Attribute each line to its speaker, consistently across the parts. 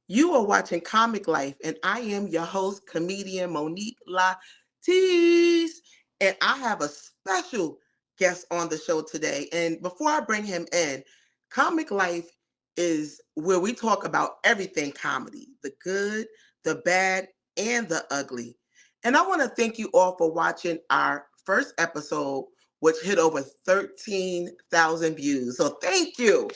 Speaker 1: You are watching Comic Life, and I am your host, Comedian Monique Latise. And I have a special guest on the show today. And before I bring him in, Comic Life is where we talk about everything comedy, the good, the bad, and the ugly. And I want to thank you all for watching our first episode, which hit over 13,000 views. So thank you.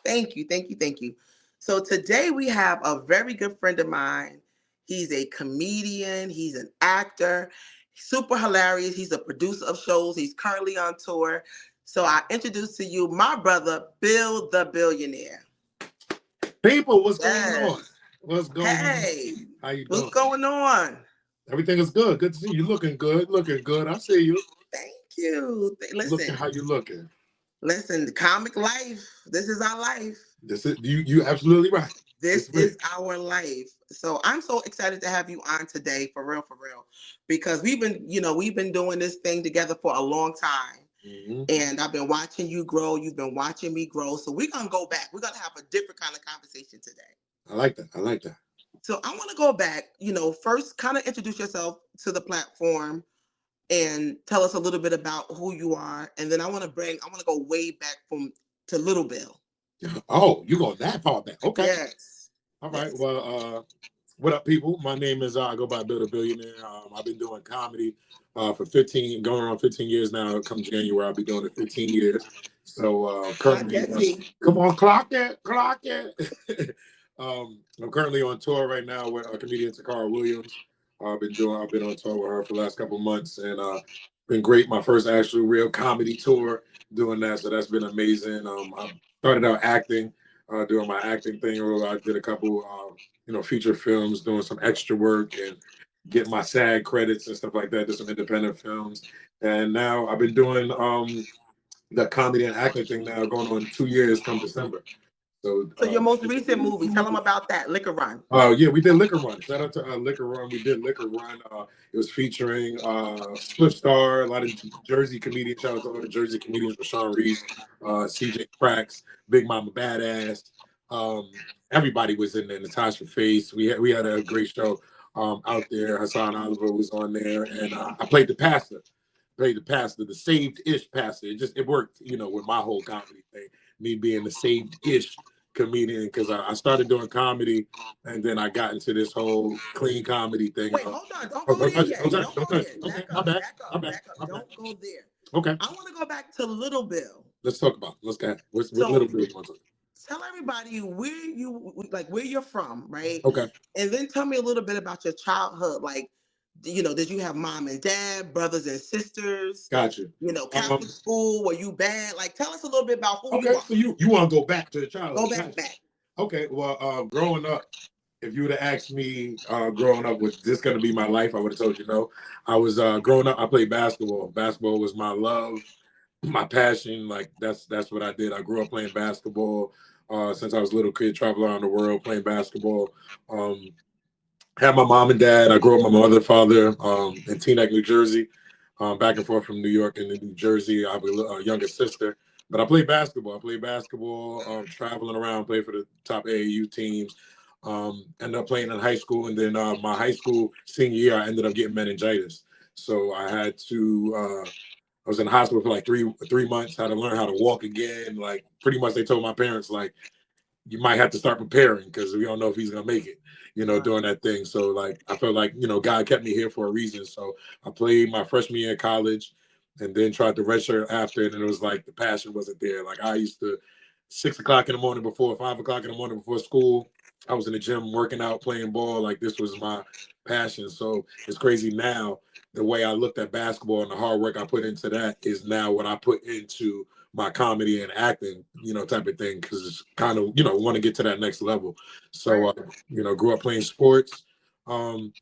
Speaker 1: Thank you, thank you, thank you. So today we have a very good friend of mine. He's a comedian, he's an actor, super hilarious. He's a producer of shows. He's currently on tour. So I introduce to you my brother, Bill the Billionaire.
Speaker 2: People, what's going on?
Speaker 1: Yes.
Speaker 2: What's going on?
Speaker 1: Hey,
Speaker 2: How you
Speaker 1: what's
Speaker 2: doing?
Speaker 1: going on?
Speaker 2: Everything is good. Good to see you. Looking good. Looking good. I see you.
Speaker 1: Thank you.
Speaker 2: Looking
Speaker 1: Listen,
Speaker 2: how you looking.
Speaker 1: listen, the comic life. This is our life.
Speaker 2: This is you absolutely right.
Speaker 1: This
Speaker 2: It's me.
Speaker 1: is our life. So I'm so excited to have you on today, for real, because we've been doing this thing together for a long time.
Speaker 2: Hmm.
Speaker 1: And I've been watching you grow. You've been watching me grow. So we're going to go back. We're going to have a different kind of conversation today.
Speaker 2: I like that. I like that.
Speaker 1: So I want to go back, first kind of introduce yourself to the platform and tell us a little bit about who you are. And then I want to go way back to Little Bill.
Speaker 2: Oh, you go that far back. Okay.
Speaker 1: Yes.
Speaker 2: All right.
Speaker 1: Yes.
Speaker 2: Well, what up, people? My name is I go by Bill the Billionaire. I've been doing comedy for 15, going on 15 years now. Come January, I'll be doing it 15 years. So
Speaker 1: Not
Speaker 2: currently,
Speaker 1: that T.
Speaker 2: come on, clock it, clock it. I'm currently on tour right now with comedian Takara Williams. I've been on tour with her for the last couple of months, and been great. My first actual real comedy tour doing that, so that's been amazing. I started out acting, doing my acting thing. I did a couple, feature films, doing some extra work and get my SAG credits and stuff like that. Did some independent films, and now I've been doing the comedy and acting thing now, going on 2 years come December. So,
Speaker 1: So your most recent movie, tell them about that, Liquor Run.
Speaker 2: yeah, we did Liquor Run. Shout out to Liquor Run. We did Liquor Run. It was featuring Swift Star, a lot of Jersey comedians. Shout out to all the Jersey comedians, Rashawn Reese, CJ Cracks, Big Mama Badass. Um, Everybody was in there. Natasha Face. We had a great show out there. Hassan Oliver was on there, and I played the pastor. Played the pastor, the saved-ish pastor. It worked, with my whole comedy thing. Me being the saved-ish comedian, because I started doing comedy and then I got into this whole clean comedy thing.
Speaker 1: Wait, hold on. Don't go there yet. Don't go there.
Speaker 2: Okay,
Speaker 1: Back
Speaker 2: my
Speaker 1: up,
Speaker 2: bad,
Speaker 1: back
Speaker 2: my
Speaker 1: up,
Speaker 2: bad,
Speaker 1: back up.
Speaker 2: my bad.
Speaker 1: Don't go there.
Speaker 2: Okay,
Speaker 1: I want to go back to Little Bill.
Speaker 2: let's talk about it. Let's go ahead. What
Speaker 1: So
Speaker 2: little bit you want to talk?
Speaker 1: tell everybody where you're from, right?
Speaker 2: Okay,
Speaker 1: And then tell me a little bit about your childhood. Like, did you have mom and dad, brothers and sisters?
Speaker 2: got you.
Speaker 1: Catholic school? Were you bad? Like, tell us a little bit about who you
Speaker 2: Okay,
Speaker 1: are.
Speaker 2: so you want to go back to the
Speaker 1: Go
Speaker 2: childhood?
Speaker 1: back,
Speaker 2: Gotcha.
Speaker 1: back.
Speaker 2: Okay, well, growing up, if you would have asked me growing up, was this going to be my life? I would have told you no. I was growing up. I played basketball. Basketball was my love, my passion. Like that's what I did. I grew up playing basketball since I was a little kid, traveling around the world playing basketball. Um, Had my mom and dad. I grew up with my mother and father in Teaneck, New Jersey, back and forth from New York and New Jersey. I have a younger sister, but I played basketball. I played basketball, traveling around, played for the top AAU teams. Ended up playing in high school, and then my high school senior year, I ended up getting meningitis. So I had to. I was in the hospital for like three months. Had to learn how to walk again. Like pretty much, they told my parents like you might have to start preparing because we don't know if he's gonna make it,
Speaker 1: Right.
Speaker 2: doing that thing. So like I felt like, God kept me here for a reason. So I played my freshman year in college and then tried to redshirt after it, and it was like the passion wasn't there. Like I used to 6 o'clock in the morning before 5 o'clock in the morning before school. I was in the gym working out, playing ball. Like this was my passion. So it's crazy now. The way I looked at basketball and the hard work I put into that is now what I put into my comedy and acting, type of thing, because it's kind of, want to get to that next level. So,
Speaker 1: Right.
Speaker 2: grew up playing sports. Um,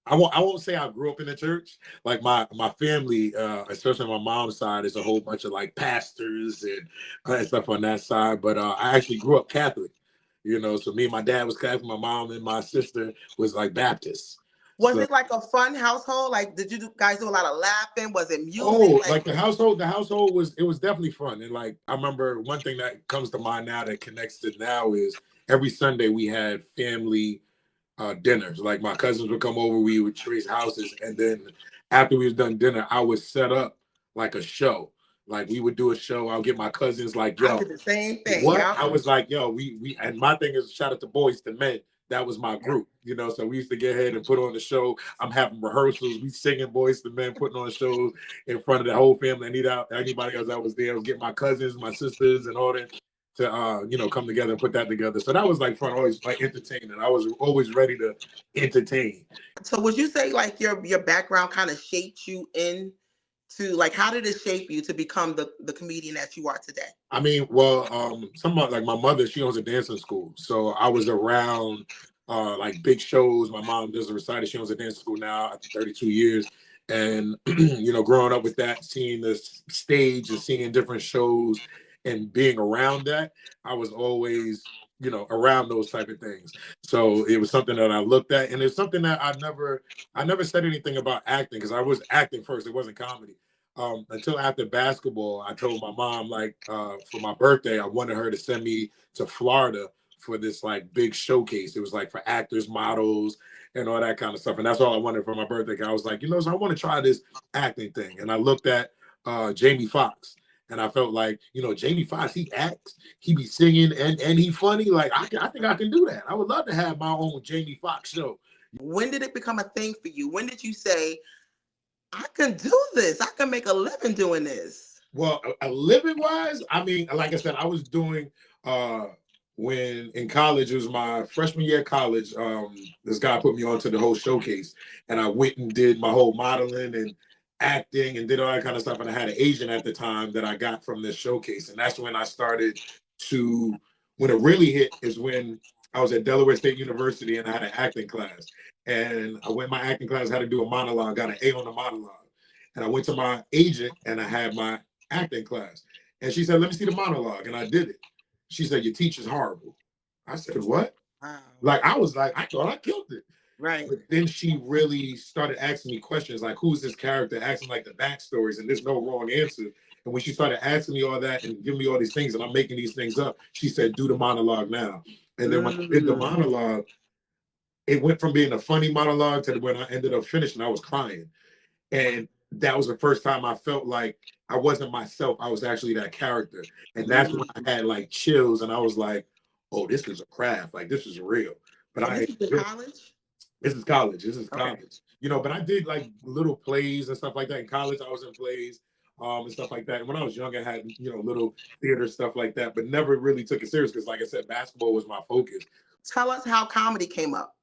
Speaker 2: I won't say I grew up in the church. Like my family, especially on my mom's side, is a whole bunch of like pastors and stuff on that side. But I actually grew up Catholic, So me and my dad was Catholic. My mom and my sister was like Baptist.
Speaker 1: Was
Speaker 2: So
Speaker 1: it like a fun household? Like, did you guys do a lot of laughing? Was it music?
Speaker 2: oh,
Speaker 1: Like,
Speaker 2: like the household was definitely fun. And like I remember one thing that comes to mind now that connects to now is every Sunday we had family dinners. Like my cousins would come over, we would trace houses, and then after we was done dinner, I would set up like a show. Like we would do a show. I'll get my cousins like,
Speaker 1: I
Speaker 2: yo,
Speaker 1: did the same thing.
Speaker 2: what?
Speaker 1: Yeah.
Speaker 2: I was like, yo, we and my thing is shout out to Boys to Men. That was my group, you know. So we used to get ahead and put on the show. I'm having rehearsals. We singing Boys to Men, putting on shows in front of the whole family. I need out anybody else that was there. I was getting my cousins, my sisters, and all that to come together and put that together. So that was like fun, always like entertaining. I was always ready to entertain.
Speaker 1: So would you say like your background kind of shaped you in to like how did it shape you to become the comedian that you are today?
Speaker 2: I mean, well, somebody like my mother, she owns a dancing school, so I was around like big shows. My mom does a recital. She owns a dancing school now after 32 years, and growing up with that, seeing the stage and seeing different shows and being around that, I was always around those type of things. So it was something that I looked at, and it's something that I never said anything about acting because I was acting first. It wasn't comedy. Until after basketball, I told my mom like for my birthday, I wanted her to send me to Florida for this like big showcase. It was like for actors, models, and all that kind of stuff. And that's all I wanted for my birthday. I was like, so I want to try this acting thing. And I looked at Jamie Foxx. And I felt like, Jamie Foxx, he acts, he be singing, and he funny. Like I think I can do that. I would love to have my own Jamie Foxx show.
Speaker 1: When did it become a thing for you? When did you say, I can do this. I can make a living doing this.
Speaker 2: Well, a living wise, I mean, like I said, I was doing when in college, it was my freshman year of college. This guy put me onto the whole showcase, and I went and did my whole modeling and acting and did all that kind of stuff. And I had an agent at the time that I got from this showcase, and that's when I started to. When it really hit is when I was at Delaware State University and I had an acting class. And I went my acting class, had to do a monologue, got an A on the monologue. And I went to my agent and I had my acting class. And she said, let me see the monologue. And I did it. She said, your teacher's horrible. I said, what?
Speaker 1: Wow.
Speaker 2: Like, I was like, I thought I killed it.
Speaker 1: Right.
Speaker 2: But then she really started asking me questions like, who's this character? Asking like the backstories, and there's no wrong answer. And when she started asking me all that and giving me all these things, and I'm making these things up, she said, do the monologue now. And then when I did the monologue, it went from being a funny monologue to when I ended up finishing, I was crying. And that was the first time I felt like I wasn't myself. I was actually that character. And that's when I had like chills and I was like, oh, this is a craft. Like, this is real. But
Speaker 1: this is in college?
Speaker 2: This is college. This is college.
Speaker 1: Okay.
Speaker 2: But I did like little plays and stuff like that. In college, I was in plays and stuff like that. And when I was young, I had, little theater stuff like that, but never really took it serious because, like I said, basketball was my focus.
Speaker 1: Tell us how comedy came up.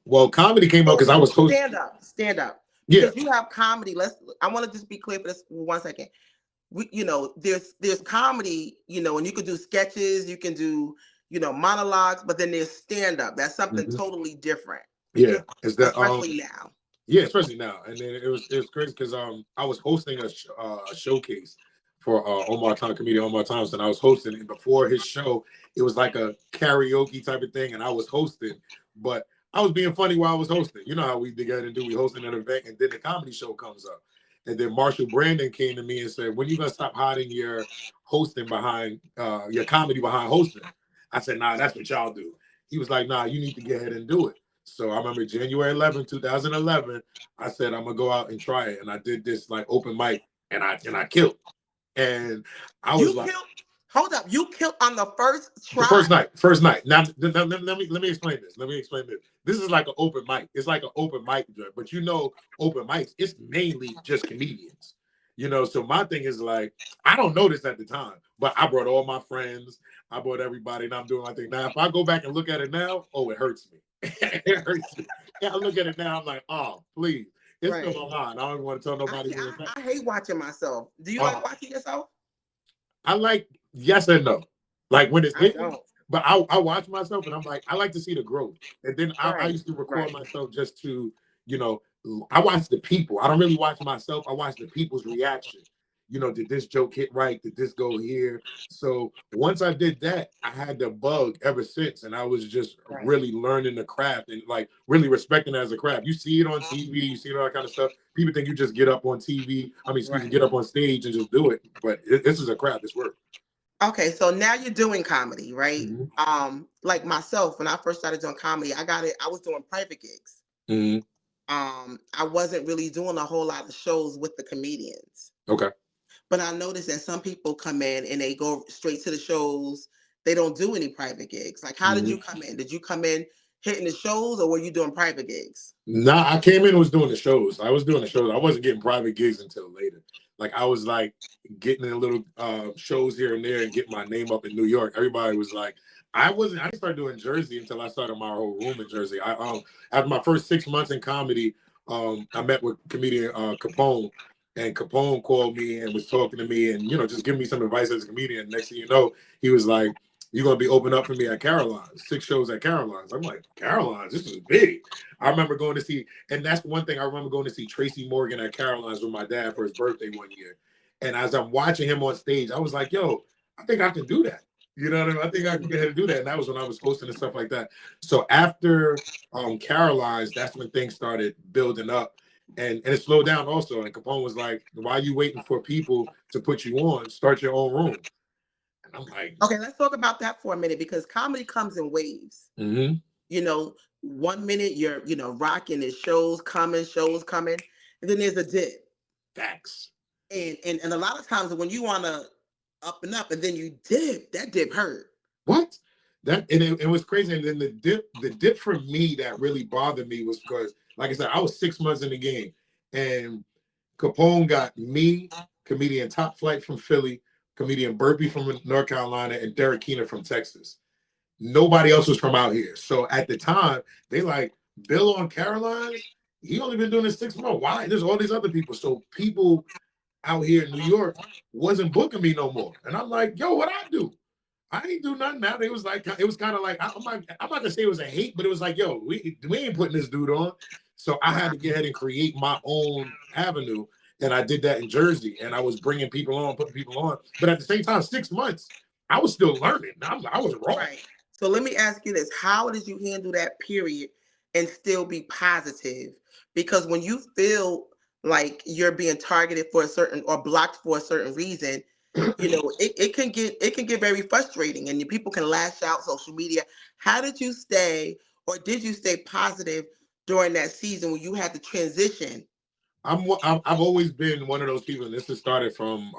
Speaker 2: Well, comedy came up because I was hosting.
Speaker 1: Stand up.
Speaker 2: Yeah.
Speaker 1: Because you have comedy. I want to just be clear for this for 1 second. There's comedy, and you can do sketches, you can do, monologues, but then there's stand up. That's something totally different.
Speaker 2: Yeah, is that
Speaker 1: especially now?
Speaker 2: Yeah, especially now. And then it was crazy because I was hosting a showcase for comedian Omar Thompson. I was hosting it before his show. It was like a karaoke type of thing, and I was hosting, but I was being funny while I was hosting. You know how we together do. We hosting an event, and then the comedy show comes up. And then Marshall Brandon came to me and said, when are you going to stop hiding your hosting behind, your comedy behind hosting? I said, nah, that's what y'all do. He was like, nah, you need to get ahead and do it. So I remember January 11th, 2011, I said, I'm going to go out and try it. And I did this like open mic and I killed. And I was
Speaker 1: hold up, you killed on the first try?
Speaker 2: The first night. Now, let me explain this. This is like an open mic. It's like an open mic, but open mics, it's mainly just comedians. So my thing is like, I don't know this at the time, but I brought all my friends, I brought everybody, and I'm doing my thing. Now, if I go back and look at it now, oh, it hurts me. It hurts me. Yeah, I look at it now, I'm like, oh, please. It's still my mind. I don't even want to tell nobody.
Speaker 1: I hate watching myself. Do you like watching yourself?
Speaker 2: I like yes and no. Like when it's hitting, but I watch myself and I'm like, I like to see the growth. And then I used to record myself just to, I watch the people. I don't really watch myself. I watch the people's reaction. Did this joke hit right? Did this go here? So once I did that, I had the bug ever since. And I was just really learning the craft and like really respecting it as a craft. You see it on TV, you see all that kind of stuff. People think you just get up on TV. Get up on stage and just do it. But this is a craft, it's work.
Speaker 1: Okay, so now you're doing comedy, right?
Speaker 2: Hmm.
Speaker 1: Like myself, when I first started doing comedy, I got it. I was doing private gigs.
Speaker 2: Hmm.
Speaker 1: I wasn't really doing a whole lot of shows with the comedians.
Speaker 2: Okay.
Speaker 1: But I noticed that some people come in and they go straight to the shows. They don't do any private gigs. Like, how did
Speaker 2: Hmm.
Speaker 1: you come in? Did you come in hitting the shows, or were you doing private gigs?
Speaker 2: Nah, I came in and was doing the shows. I was doing the shows. I wasn't getting private gigs until later. Like I was like getting in little shows here and there and getting my name up in New York. Everybody was like, I didn't start doing Jersey until I started my whole room in Jersey. I after my first 6 months in comedy, I met with comedian Capone, and Capone called me and was talking to me and just giving me some advice as a comedian. Next thing you know, he was like, "You're gonna be open up for me at Caroline's, 6 shows at Caroline's." I'm like, Caroline's, this is big. I remember going to see, and that's one thing I remember going to see Tracy Morgan at Caroline's with my dad for his birthday one year. And as I'm watching him on stage, I was like, yo, I think I can do that. You know what I mean? I think I can get ahead and do that. And that was when I was hosting and stuff like that. So after Caroline's, that's when things started building up. And it slowed down also. And Capone was like, why are you waiting for people to put you on? Start your own room. And I'm like,
Speaker 1: Okay, let's talk about that for a minute because comedy comes in waves.
Speaker 2: mm-hmm.
Speaker 1: You know, 1 minute you're, rocking, and shows coming, and then there's a dip.
Speaker 2: Facts.
Speaker 1: And a lot of times when you wanna up and up and then you dip, that dip hurt.
Speaker 2: What? That and it was crazy. And then the dip for me that really bothered me was because, like I said, I was 6 months in the game, and Capone got me, comedian Top Flight from Philly, comedian Burpee from North Carolina, and Derek Keener from Texas. Nobody else was from out here. So at the time, they like Bill on Caroline's. He only been doing this 6 months. Why? There's all these other people. So people out here in New York wasn't booking me no more. And I'm like, yo, what I do? I ain't do nothing now. It was like it was kind of like I'm not gonna say it was a hate, but it was like, yo, we ain't putting this dude on. So I had to get ahead and create my own avenue, and I did that in Jersey. And I was bringing people on, putting people on, but at the same time, 6 months, I was still learning. I was raw.
Speaker 1: Right. So let me ask you this. How did you handle that period and still be positive? Because when you feel like you're being targeted for a certain or blocked for a certain reason, it can get very frustrating and people can lash out social media. How did you stay or did you stay positive during that season when you had to transition?
Speaker 2: I've always been one of those people, and this has started from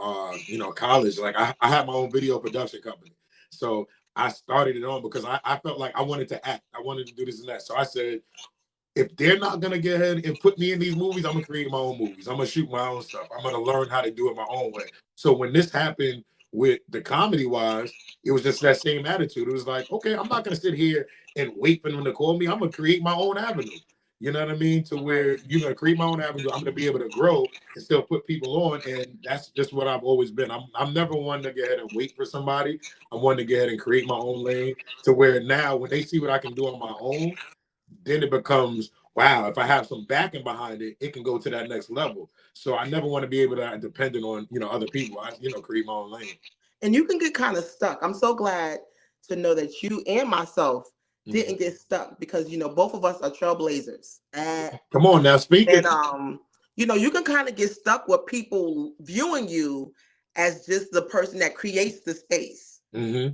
Speaker 2: college. Like I had my own video production company, so I started it on because I felt like I wanted to act, I wanted to do this and that. So I said, if they're not gonna get ahead and put me in these movies, I'm gonna create my own movies. I'm gonna shoot my own stuff. I'm gonna learn how to do it my own way. So when this happened with the comedy wise, it was just that same attitude. It was like, okay, I'm not gonna sit here and wait for them to call me. I'm gonna create my own avenue. You know what I mean? To where you're gonna create my own avenue. I'm gonna be able to grow and still put people on. And that's just what I've always been. I'm never one to get ahead and wait for somebody. I'm one to get ahead and create my own lane to where now when they see what I can do on my own, then it becomes, wow, if I have some backing behind it, it can go to that next level. So I never want to be able to dependent on other people. I create my own lane.
Speaker 1: And you can get kind of stuck. I'm so glad to know that you and myself
Speaker 2: Mhm.
Speaker 1: didn't get stuck because both of us are trailblazers.
Speaker 2: Come on now, speak
Speaker 1: And
Speaker 2: it.
Speaker 1: you can kind of get stuck with people viewing you as just the person that creates the space.
Speaker 2: Hmm.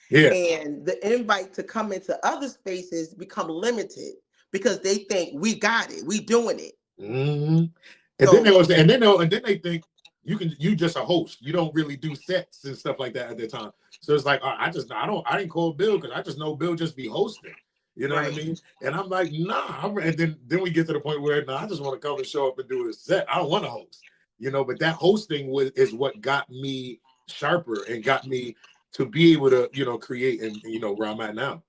Speaker 2: Yeah.
Speaker 1: And the invite to come into other spaces become limited because they think we got it, we doing it.
Speaker 2: Hmm. And then
Speaker 1: So
Speaker 2: they was, and then they think you just a host. You don't really do sets and stuff like that at the time. So it's like, I didn't call Bill because I just know Bill just be hosting. You know what I
Speaker 1: right.
Speaker 2: mean? And I'm like, nah. And then we get to the point where I just want to come and show up and do a set. I don't want to host. But that hosting is what got me sharper and got me to be able to create and where I'm at now.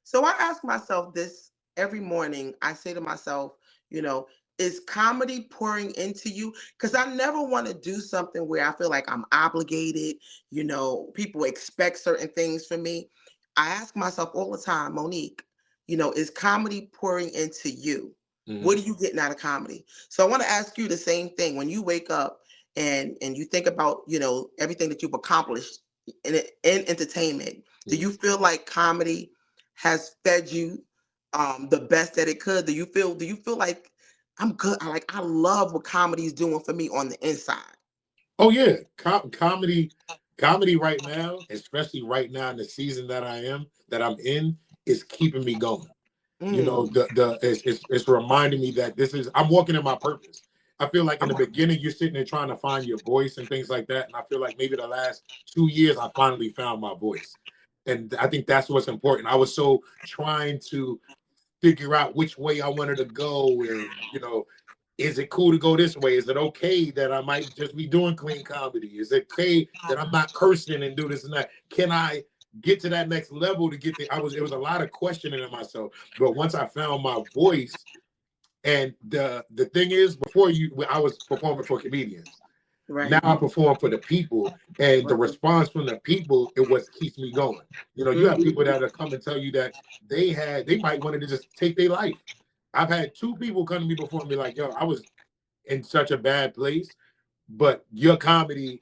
Speaker 1: So I ask myself this every morning. I say to myself, you know, is comedy pouring into you? Because I never want to do something where I feel like I'm obligated. People expect certain things from me. I ask myself all the time, Monique, is comedy pouring into you?
Speaker 2: Hmm.
Speaker 1: What are you getting out of comedy? So I want to ask you the same thing. When you wake up and you think about, everything that you've accomplished in entertainment, do you feel like comedy has fed you the best that it could? Do you feel like I'm good? I love what comedy is doing for me on the inside.
Speaker 2: Oh yeah, comedy. Comedy right now, especially right now in the season that I'm in, is keeping me going. You know,
Speaker 1: Mm.
Speaker 2: it's reminding me that I'm walking in my purpose. I feel like in the
Speaker 1: Okay.
Speaker 2: beginning you're sitting there trying to find your voice and things like that, and I feel like maybe the last 2 years I finally found my voice, and I think that's what's important. I was so trying to figure out which way I wanted to go, and is it cool to go this way? Is it okay that I might just be doing clean comedy? Is it okay that I'm not cursing and do this and that? Can I get to that next level to get there? It was a lot of questioning in myself. But once I found my voice, and the thing is, I was performing for comedians. Now
Speaker 1: Right.
Speaker 2: I perform for the people, and the
Speaker 1: Right.
Speaker 2: response from the people is what keeps me going. You have
Speaker 1: Mhm.
Speaker 2: people that come and tell you that they might want to just take their life. I've had two people come to me before and be like, "Yo, I was in such a bad place, but your comedy,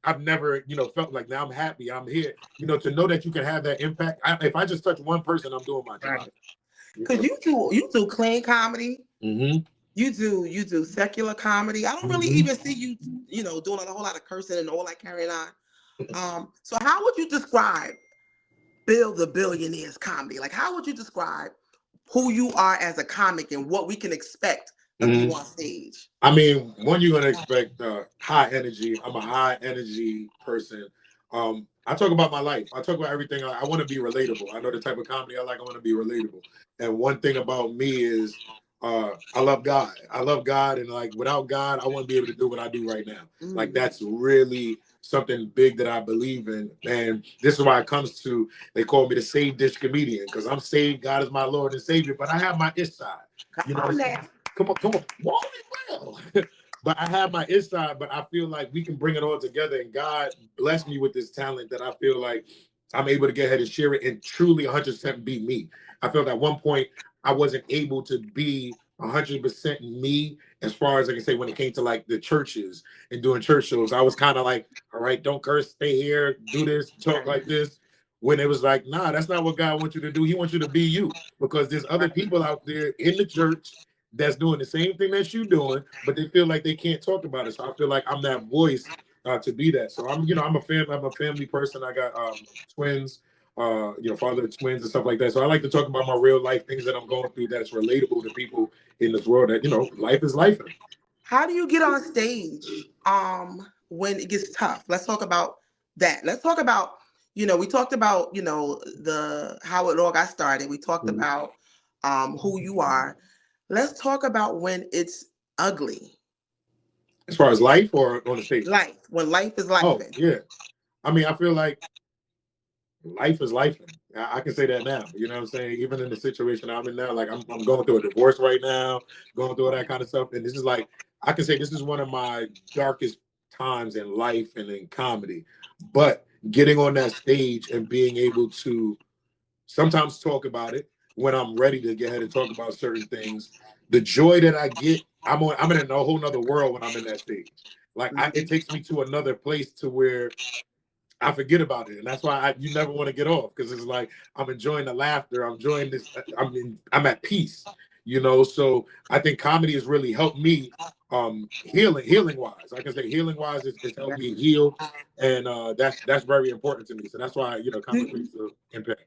Speaker 2: I've never, felt like now I'm happy, I'm here. To know that you can have that impact. If I just touch one person, I'm doing my job.
Speaker 1: Right. Because you do clean comedy.
Speaker 2: Mm-hmm.
Speaker 1: You do secular comedy. I don't really
Speaker 2: Mm-hmm.
Speaker 1: even see you, doing a whole lot of cursing and all that carrying on. So how would you describe Bill the Billionaire's comedy? Like, how would you describe who you are as a comic and what we can expect of you
Speaker 2: Mm-hmm.
Speaker 1: on stage?
Speaker 2: I mean, one, you're gonna expect high energy. I'm a high energy person. I talk about my life. I talk about everything. I want to be relatable. I know the type of comedy I like. I want to be relatable. And one thing about me is I love God. I love God, and like without God, I wouldn't be able to do what I do right now. Like
Speaker 1: Mm.
Speaker 2: that's really something big that I believe in. And this is why it comes to they call me the saved dish comedian because I'm saved. God is my Lord and Savior, but I have my ish side.
Speaker 1: Come
Speaker 2: You know what
Speaker 1: on
Speaker 2: I'm saying?
Speaker 1: now.
Speaker 2: Come on, walk it well. But I have my inside, but I feel like we can bring it all together. And God blessed me with this talent that I feel like I'm able to get ahead and share it and truly 100% be me. I felt at one point I wasn't able to be 100% me as far as I can say when it came to like the churches and doing church shows. I was kind of like, all right, don't curse, stay here, do this, talk
Speaker 1: Right.
Speaker 2: like this. When it was like, nah, that's not what God wants you to do. He wants you to be you because there's other
Speaker 1: Right.
Speaker 2: people out there in the church that's doing the same thing that you're doing, but they feel like they can't talk about it. So I feel like I'm that voice to be that. So I'm a family person. I got twins, father of twins and stuff like that. So I like to talk about my real life things that I'm going through that's relatable to people in this world. That life is life.
Speaker 1: How do you get on stage when it gets tough? Let's talk about that. Let's talk about, we talked about, the how it all got started. We talked
Speaker 2: Mhm.
Speaker 1: about who you are. Let's talk about when it's ugly.
Speaker 2: As far as life or on the stage.
Speaker 1: Life. When life is life.
Speaker 2: Oh yeah, I mean I feel like life is life. I can say that now. You know what I'm saying? Even in the situation I'm in now, like I'm going through a divorce right now, going through all that kind of stuff. And this is like, I can say this is one of my darkest times in life and in comedy. But getting on that stage and being able to sometimes talk about it when I'm ready to get ahead and talk about certain things, the joy that I get, I'm in a whole nother world when I'm in that stage. Like it
Speaker 1: Mhm.
Speaker 2: takes me to another place to where I forget about it, and that's why you never want to get off because it's like I'm enjoying the laughter. I'm enjoying this. I'm at peace, So I think comedy has really helped me, healing wise. I can say healing wise, it's helped me heal, and that's very important to me. So that's why comedy
Speaker 1: Do,
Speaker 2: plays the impact.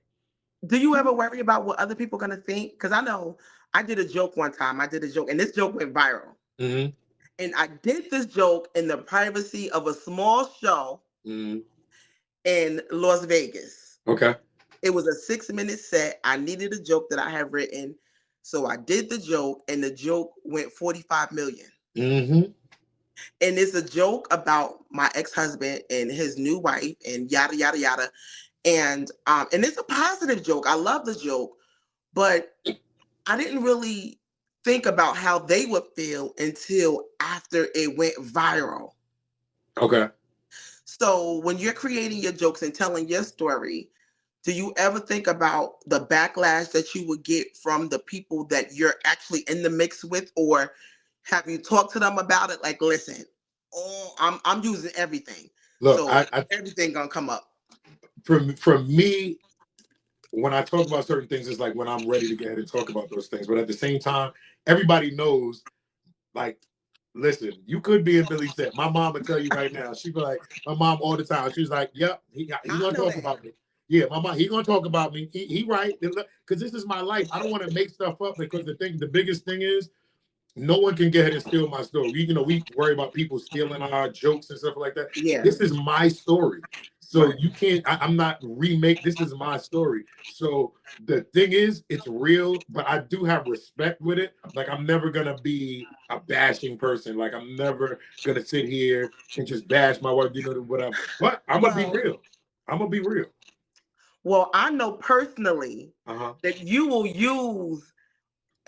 Speaker 1: do you ever worry about what other people are gonna think? Because I know I did a joke one time. I did a joke, and this joke went viral.
Speaker 2: Hmm.
Speaker 1: And I did this joke in the privacy of a small show
Speaker 2: Hmm.
Speaker 1: in Las Vegas.
Speaker 2: Okay.
Speaker 1: It was a 6 minute set. I needed a joke that I had written. So I did the joke, and the joke went 45 million.
Speaker 2: Hmm.
Speaker 1: And it's a joke about my ex-husband and his new wife and yada yada yada. And it's a positive joke. I love the joke, but I didn't really think about how they would feel until after it went viral.
Speaker 2: Okay.
Speaker 1: So when you're creating your jokes and telling your story, do you ever think about the backlash that you would get from the people that you're actually in the mix with, or have you talked to them about it? Like, listen, oh, I'm using everything,
Speaker 2: Look,
Speaker 1: so everything gonna come up.
Speaker 2: from me, when I talk about certain things, it's like when I'm ready to get ahead and talk about those things. But at the same time, everybody knows, like Listen, you could be in Billy's set. My mom would tell you right now. She'd be like, my mom all the time. She's like, "Yep, he
Speaker 1: I
Speaker 2: gonna
Speaker 1: know
Speaker 2: talk
Speaker 1: that.
Speaker 2: about me. Yeah, my mom, he gonna talk about me. He right because this is my life. I don't want to make stuff up because the biggest thing is no one can get ahead and steal my story. We worry about people stealing our jokes and stuff like that.
Speaker 1: Yeah,
Speaker 2: This is my story. So
Speaker 1: right.
Speaker 2: you can't, I'm not remake. This is my story. So the thing is, it's real, but I do have respect with it. Like I'm never gonna be a bashing person. Like I'm never gonna sit here and just bash my wife, whatever. But I'm gonna be
Speaker 1: Well,
Speaker 2: real. I'm gonna be real.
Speaker 1: I know personally
Speaker 2: Uh-huh.
Speaker 1: that you will use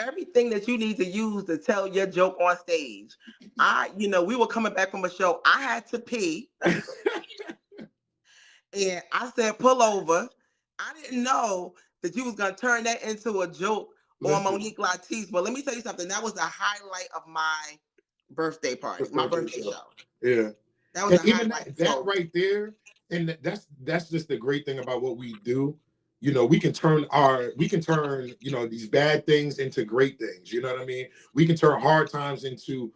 Speaker 1: everything that you need to use to tell your joke on stage. We were coming back from a show. I had to pee, and I said, "Pull over." I didn't know that you was gonna turn that into a joke on
Speaker 2: Listen,
Speaker 1: Monique Latise. But let me tell you something. That was the highlight of my birthday party,
Speaker 2: his
Speaker 1: my
Speaker 2: birthday
Speaker 1: birthday
Speaker 2: show.
Speaker 1: show.
Speaker 2: Yeah.
Speaker 1: That was
Speaker 2: And
Speaker 1: the
Speaker 2: even
Speaker 1: highlight.
Speaker 2: that
Speaker 1: So
Speaker 2: right there, and that's just the great thing about what we do. We can turn these bad things into great things. You know what I mean? We can turn hard times into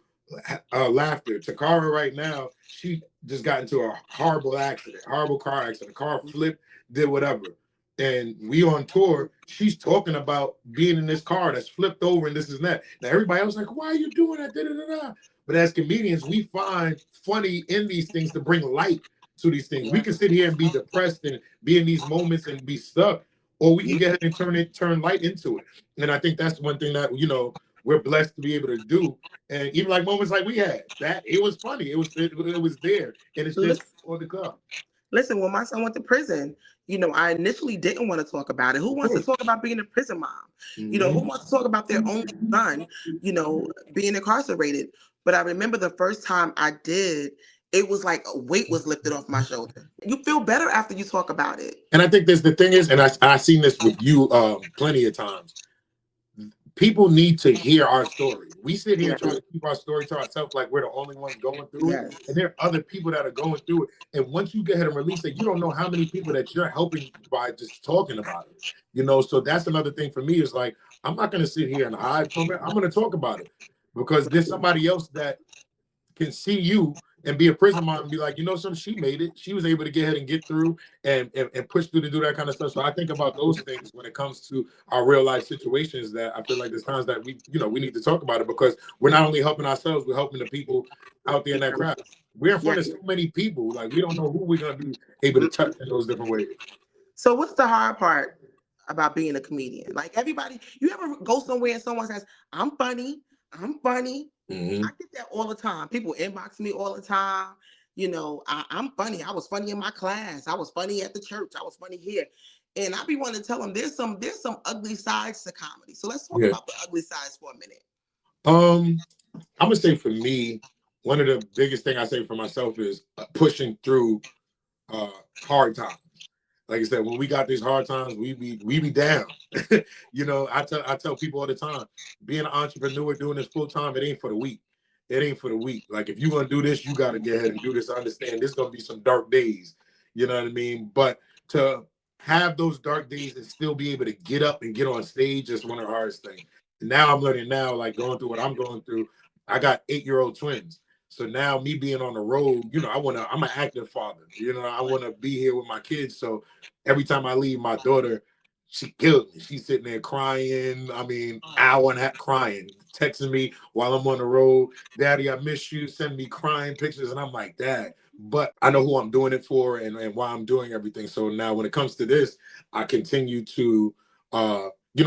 Speaker 2: laughter. Takara right now, she just got into a horrible car accident. The car flipped, did whatever. And we on tour, she's talking about being in this car that's flipped over and this and that. Now everybody else like, why are you doing that? Da, da, da, da. But as comedians, we find funny in these things to bring light to these things. We
Speaker 1: yeah,
Speaker 2: can sit here and be depressed and be in these moments and be stuck, or we can
Speaker 1: yeah.
Speaker 2: get ahead and turn light into it. And I think that's one thing that we're blessed to be able to do. And even like moments like we had, that it was funny. It was there, and it's just
Speaker 1: Listen,
Speaker 2: for the club.
Speaker 1: listen, when my son went to prison, I initially didn't want to talk about it. Who
Speaker 2: Of
Speaker 1: wants to
Speaker 2: course.
Speaker 1: talk about being a prison mom? Who
Speaker 2: Mm-hmm.
Speaker 1: wants to talk about their own son, being incarcerated? But I remember the first time I did, it was like a weight was lifted off my shoulder. You feel better after you talk about it.
Speaker 2: And I think this the thing is, and I've seen this with you plenty of times. People need to hear our story. We sit here and
Speaker 1: Yes,
Speaker 2: try to keep our story to ourselves like we're the only ones going through it. And
Speaker 1: yes,
Speaker 2: there are other people that are going through it. And once you get ahead and release it, you don't know how many people that you're helping by just talking about it. So that's another thing for me is like, I'm not going to sit here and hide from it. I'm going to talk about it because there's somebody else that can see you and be a prison mom and be like, something, she made it. She was able to get ahead and get through and push through to do that kind of stuff. So I think about those things when it comes to our real life situations that I feel like there's times that we need to talk about it because we're not only helping ourselves, we're helping the people out there in that crowd. We're in front of
Speaker 1: yes.
Speaker 2: so many people, like we don't know who we're gonna be able to touch in those different ways.
Speaker 1: So what's the hard part about being a comedian? Like everybody, you ever go somewhere and someone says, "I'm funny, I'm funny." I
Speaker 2: Mm-hmm.
Speaker 1: get that all the time. People inbox me all the time. I'm funny. I was funny in my class. I was funny at the church. I was funny here. And I be wanting to tell them there's some ugly sides to comedy. So let's talk
Speaker 2: Yeah.
Speaker 1: about the ugly sides for a minute.
Speaker 2: I'm gonna say for me, one of the biggest thing I say for myself is pushing through uh, hard times. Like I said, when we got these hard times, we be down. I tell people all the time, being an entrepreneur doing this full time, it ain't for the weak. It ain't for the weak. Like if you're gonna do this, you gotta get ahead and do this. I understand there's gonna be some dark days. You know what I mean? But to have those dark days and still be able to get up and get on stage is one of the hardest things. And now I'm learning now, like going through what I'm going through. I got 8-year-old twins. So now me being on the road, I'm an active father. I want to be here with my kids. So every time I leave, my daughter, she killed me. She's sitting there crying. I mean, hour and a half crying, texting me while I'm on the road. Daddy, I miss you. Send me crying pictures. And I'm like, Dad, but I know who I'm doing it for and why I'm doing everything. So now when it comes to this, I continue to,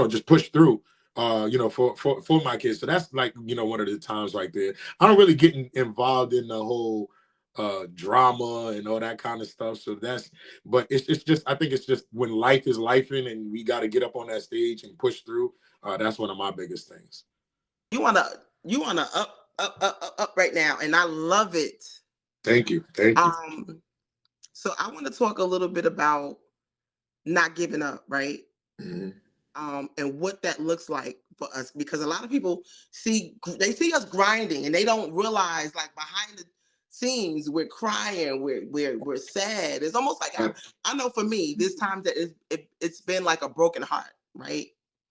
Speaker 2: just push through. For my kids. So that's like, one of the times right there. I don't really get involved in the whole drama and all that kind of stuff. So but it's just, I think it's just when life is lifing and we got to get up on that stage and push through. That's one of my biggest things.
Speaker 1: You wanna up right now, and I love it.
Speaker 2: Thank you. Thank you.
Speaker 1: Um, so I want to talk a little bit about not giving up, right?
Speaker 2: Mhm.
Speaker 1: And what that looks like for us, because a lot of people see us grinding and they don't realize, like, behind the scenes we're crying, we're sad. It's almost like I know for me this time that it's been like a broken heart, right?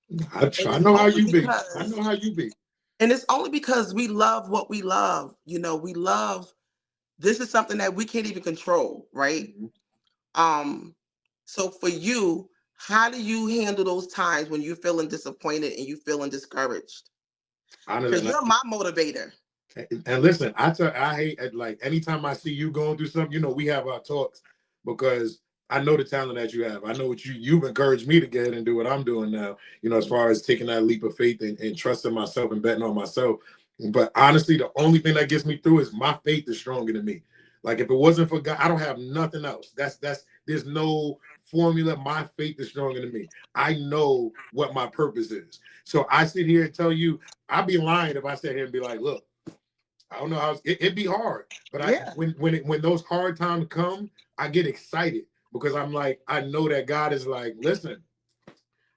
Speaker 1: And
Speaker 2: I
Speaker 1: it's
Speaker 2: know how
Speaker 1: only
Speaker 2: you be. I
Speaker 1: because
Speaker 2: know how you be.
Speaker 1: And it's only because we love what we love. We love, this is something that we can't even control, right? Um, so for you, how do you handle those times when you're feeling disappointed and you feeling discouraged? Because
Speaker 2: Honestly,
Speaker 1: you're my motivator.
Speaker 2: and listen, I hate, like, anytime I see you going through something, we have our talks, because I know the talent that you have. I know what you've encouraged me to get ahead and do what I'm doing now, as far as taking that leap of faith and trusting myself and betting on myself. But honestly, the only thing that gets me through is my faith is stronger than me. Like, if it wasn't for God, I don't have nothing else. There's no formula. My faith is stronger than me. I know what my purpose is. So I sit here and tell you, I'd be lying if I sat here and be like, look, I don't know how it'd be hard, but
Speaker 1: Yeah.
Speaker 2: when those hard times come, I get excited, because I'm like, I know that God is like, listen,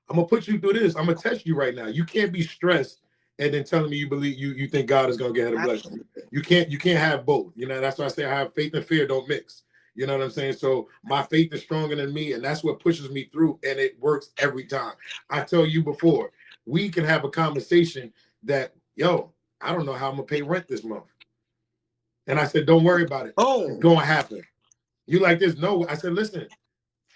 Speaker 2: I'm gonna put you through this. I'm gonna test you right now. You can't be stressed and then telling me you think God is gonna get ahead and bless you. You can't have both. That's why I say I have faith and fear don't mix. You know what I'm saying? So my faith is stronger than me, and that's what pushes me through, and it works every time. I tell you before, we can have a conversation that, yo, I don't know how I'm gonna pay rent this month. And I said, don't worry about it. It's
Speaker 1: Oh,
Speaker 2: gonna happen. You like this? No. I said, listen,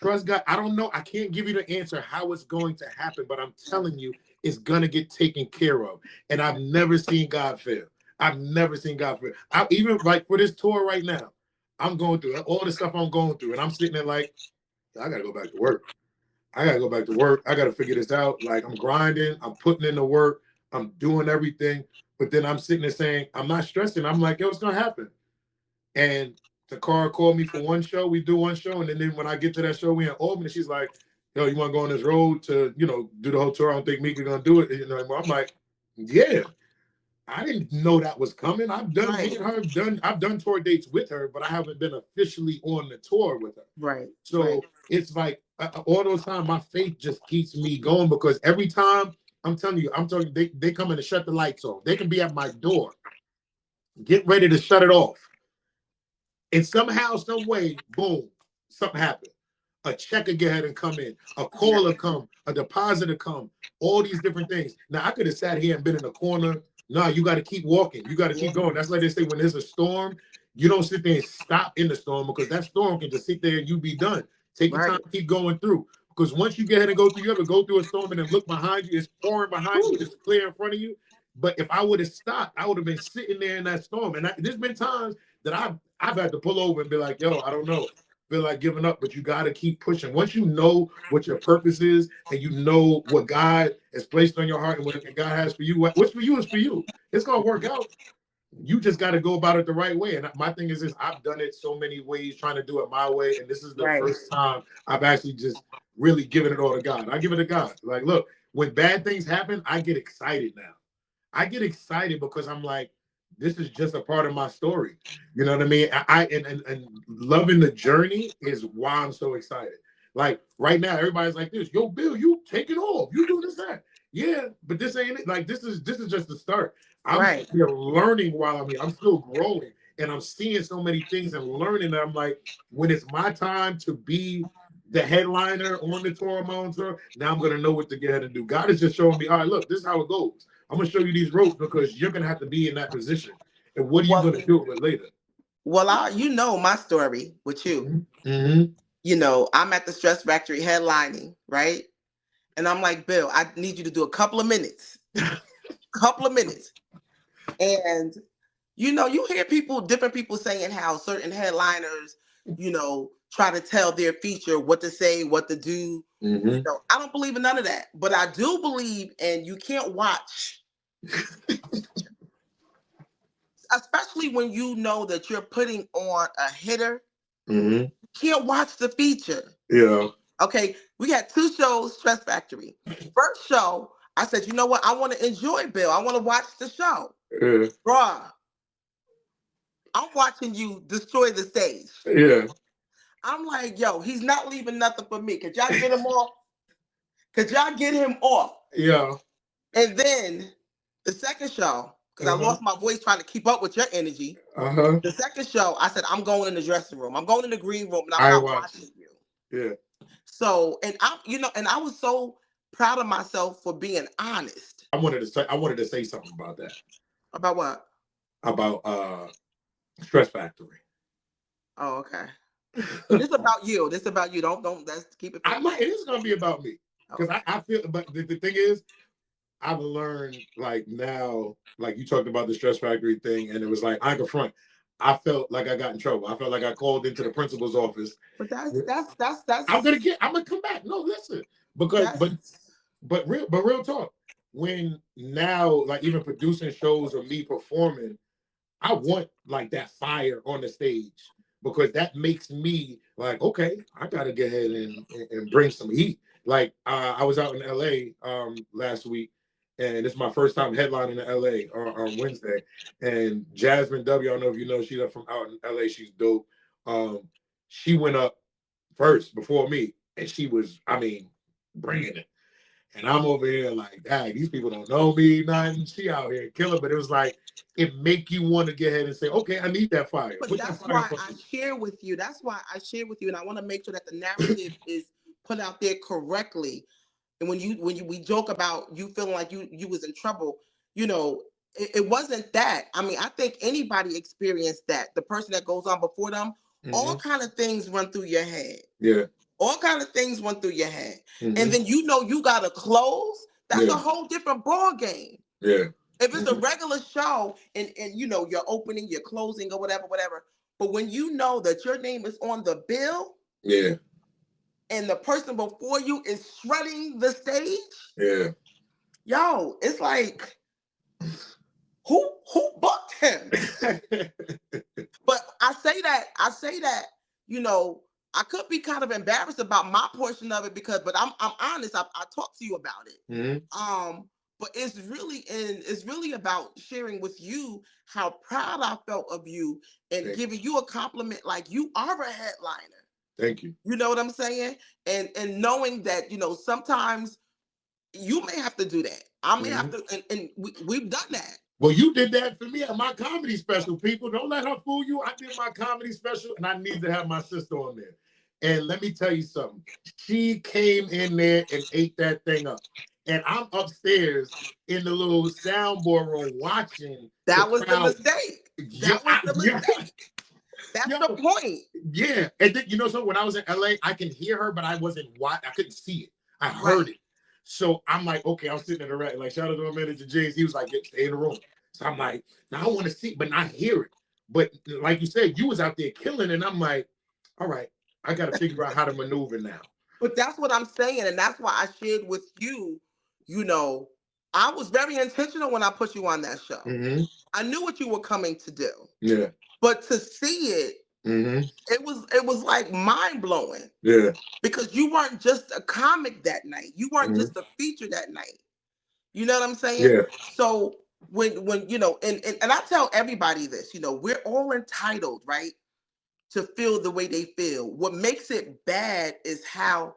Speaker 2: trust God. I don't know. I can't give you the answer how it's going to happen, but I'm telling you, it's gonna get taken care of. And I've never seen God fail. I've never seen God fail. Even like for this tour right now, I'm going through all the stuff I'm going through, and I'm sitting there like, I gotta go back to work. I gotta go back to work. I gotta figure this out. Like, I'm grinding, I'm putting in the work, I'm doing everything. But then I'm sitting there saying, I'm not stressing. I'm like, yo, it's gonna happen. And Takara called me for one show. We do one show, and then when I get to that show, we in Albany. She's like, "Yo, you want to go on this road to, do the whole tour? I don't think Mika gonna do it." I'm like, "Yeah." I didn't know that was coming. I've done me
Speaker 1: right,
Speaker 2: and her have done. I've done tour dates with her, but I haven't been officially on the tour with her.
Speaker 1: right, right,
Speaker 2: So it's like, all those times, my faith just keeps me going, because every time I'm telling you, they come in to shut the lights off. They can be at my door, get ready to shut it off. And somehow, some way, boom, something happened. A check will get ahead and come in, a
Speaker 1: yeah,
Speaker 2: call will come, a deposit will come, all these different things. Now, I could have sat here and been in a corner. No, you got to keep walking. You got to
Speaker 1: yeah,
Speaker 2: keep going. That's like they say, when there's a storm, you don't sit there and stop in the storm, because that storm can just sit there and you be done. Take your time,
Speaker 1: right.
Speaker 2: keep going through. Because once you get ahead and go through, you ever go through a storm and then look behind you, it's pouring behind you,
Speaker 1: Whew.
Speaker 2: but it's clear in front of you. But if I would have stopped, I would have been sitting there in that storm. And there's been times that I've had to pull over and be like, yo, I don't know, feel like giving up, but you got to keep pushing. Once you know what your purpose is, and you know what God has placed on your heart, and what God has for you, what's for you is for you. It's gonna work out. You just got to go about it the right way. And my thing is this: I've done it so many ways, trying to do it my way, and this is the
Speaker 1: Right.
Speaker 2: first time I've actually just really given it all to God. I give it to God. Like, look, when bad things happen, I get excited now. I get excited because I'm like, this is just a part of my story. You know what I mean? And loving the journey is why I'm so excited. Like right now, everybody's like this. Yo, Bill, you taking off. You doing this, that. Yeah, but this ain't it. Like, this is just the start. I'm
Speaker 1: Right.
Speaker 2: still learning while I'm here. I'm still growing. And I'm seeing so many things and learning that I'm like, when it's my time to be the headliner on the tour, my own tour, now I'm gonna know what to get ahead and do. God is just showing me, all right, look, this is how it goes. I'm gonna show you these ropes, because you're gonna have to be in that position. And what are you
Speaker 1: Well,
Speaker 2: gonna do with later?
Speaker 1: you know my story with you.
Speaker 2: Mm-hmm.
Speaker 1: I'm at the Stress Factory headlining, right? And I'm like, Bill, I need you to do a couple of minutes, couple of minutes. And you hear different people saying how certain headliners, try to tell their feature what to say, what to do.
Speaker 2: Mm-hmm.
Speaker 1: I don't believe in none of that, but I do believe, and you can't watch, especially when you know that you're putting on a hitter.
Speaker 2: Mm-hmm.
Speaker 1: Can't watch the feature.
Speaker 2: Yeah.
Speaker 1: Okay, we had two shows, Stress Factory. First show, I said, you know what? I want to enjoy Bill. I want to watch the show.
Speaker 2: Yeah.
Speaker 1: Bruh, I'm watching you destroy the stage.
Speaker 2: Yeah.
Speaker 1: I'm like, yo, he's not leaving nothing for me. Could y'all get him off? Could y'all get him off?
Speaker 2: Yeah.
Speaker 1: And then the second show, because I
Speaker 2: Uh-huh.
Speaker 1: lost my voice trying to keep up with your energy.
Speaker 2: Uh-huh.
Speaker 1: The second show, I said, I'm going in the dressing room. I'm going in the green room and I'm
Speaker 2: I
Speaker 1: not
Speaker 2: watch.
Speaker 1: watching you.
Speaker 2: Yeah.
Speaker 1: So, and I was so proud of myself for being honest.
Speaker 2: I wanted to say something about that.
Speaker 1: About what?
Speaker 2: About Stress Factory.
Speaker 1: Oh, okay. This about you. This about you. Don't. Let's keep it
Speaker 2: I
Speaker 1: family.
Speaker 2: might. It is gonna be about me because
Speaker 1: Okay.
Speaker 2: I feel. But the thing is, I've learned like now, like you talked about the Stress Factory thing, and it was like I can front. I felt like I got in trouble. I felt like I called into the principal's office.
Speaker 1: But that's
Speaker 2: I'm gonna come back. No, listen, because
Speaker 1: that's
Speaker 2: real talk. When now, like even producing shows or me performing, I want like that fire on the stage because that makes me like, okay, I gotta get ahead and bring some heat. Like I was out in LA last week, and it's my first time headlining in LA on Wednesday. And Jasmine W, I don't know if you know, she's from out in LA. She's dope. Um, she went up first before me, and she was, I mean, bringing it. And I'm over here like, dang, these people don't know me, nothing. She out here killing, but it was like it make you want to get ahead and say, okay, I need that fire.
Speaker 1: but
Speaker 2: Put that
Speaker 1: that's
Speaker 2: fire
Speaker 1: why
Speaker 2: up
Speaker 1: I
Speaker 2: under me.
Speaker 1: share with you. That's why I share with you, and I want to make sure that the narrative is put out there correctly. And when you we joke about you feeling like you was in trouble, you know, it wasn't that. I mean, I think anybody experienced that. The person that goes on before them, all
Speaker 2: Mm-hmm.
Speaker 1: kind of things run through your head.
Speaker 2: Yeah.
Speaker 1: All kind of things run through your head, and
Speaker 2: Mm-hmm.
Speaker 1: then you got to close. That's a
Speaker 2: Yeah.
Speaker 1: whole different ball game.
Speaker 2: Yeah.
Speaker 1: If it's a
Speaker 2: Mm-hmm.
Speaker 1: regular show and you're opening, you're closing or whatever, but when you know that your name is on the bill
Speaker 2: Yeah.
Speaker 1: and the person before you is shredding the stage,
Speaker 2: Yeah.
Speaker 1: yo, it's like who booked him? But I say that, you know, I could be kind of embarrassed about my portion of it because, but I'm honest. I talked to you about it.
Speaker 2: Mm-hmm.
Speaker 1: But it's really about sharing with you how proud I felt of you and
Speaker 2: Thank you.
Speaker 1: giving you a compliment like you are a headliner.
Speaker 2: Thank you.
Speaker 1: You know what I'm saying? And knowing that sometimes you may have to do that. I may have
Speaker 2: Mm-hmm.
Speaker 1: to, and we've done that.
Speaker 2: Well, you did that for me at my comedy special, people. Don't let her fool you. I did my comedy special and I need to have my sister on there. And let me tell you something. She came in there and ate that thing up. And I'm upstairs in the little soundboard room watching the
Speaker 1: That was the
Speaker 2: crowd.
Speaker 1: mistake.
Speaker 2: Yeah,
Speaker 1: That was the
Speaker 2: yeah,
Speaker 1: mistake. That's
Speaker 2: yo,
Speaker 1: the point.
Speaker 2: yeah. And then, so when I was in LA, I can hear her, but I wasn't I couldn't see it. I heard
Speaker 1: Right.
Speaker 2: it. So I'm like, okay, I'm sitting in the rack. Like, shout out to my manager, James. He was like, stay in the room. So I'm like, now I want to see, but not hear it. But like you said, you was out there killing, and I'm like, all right, I got to figure out how to maneuver now.
Speaker 1: But that's what I'm saying, and that's why I shared with you. You know, I was very intentional when I put you on that show.
Speaker 2: Mm-hmm.
Speaker 1: I knew what you were coming to do,
Speaker 2: Yeah.
Speaker 1: but to see it,
Speaker 2: Mm-hmm.
Speaker 1: it was like mind blowing
Speaker 2: Yeah.
Speaker 1: because you weren't just a comic that night. You weren't
Speaker 2: Mm-hmm.
Speaker 1: just a feature that night. You know what I'm saying?
Speaker 2: Yeah.
Speaker 1: So when and I tell everybody this, we're all entitled, right, to feel the way they feel. What makes it bad is how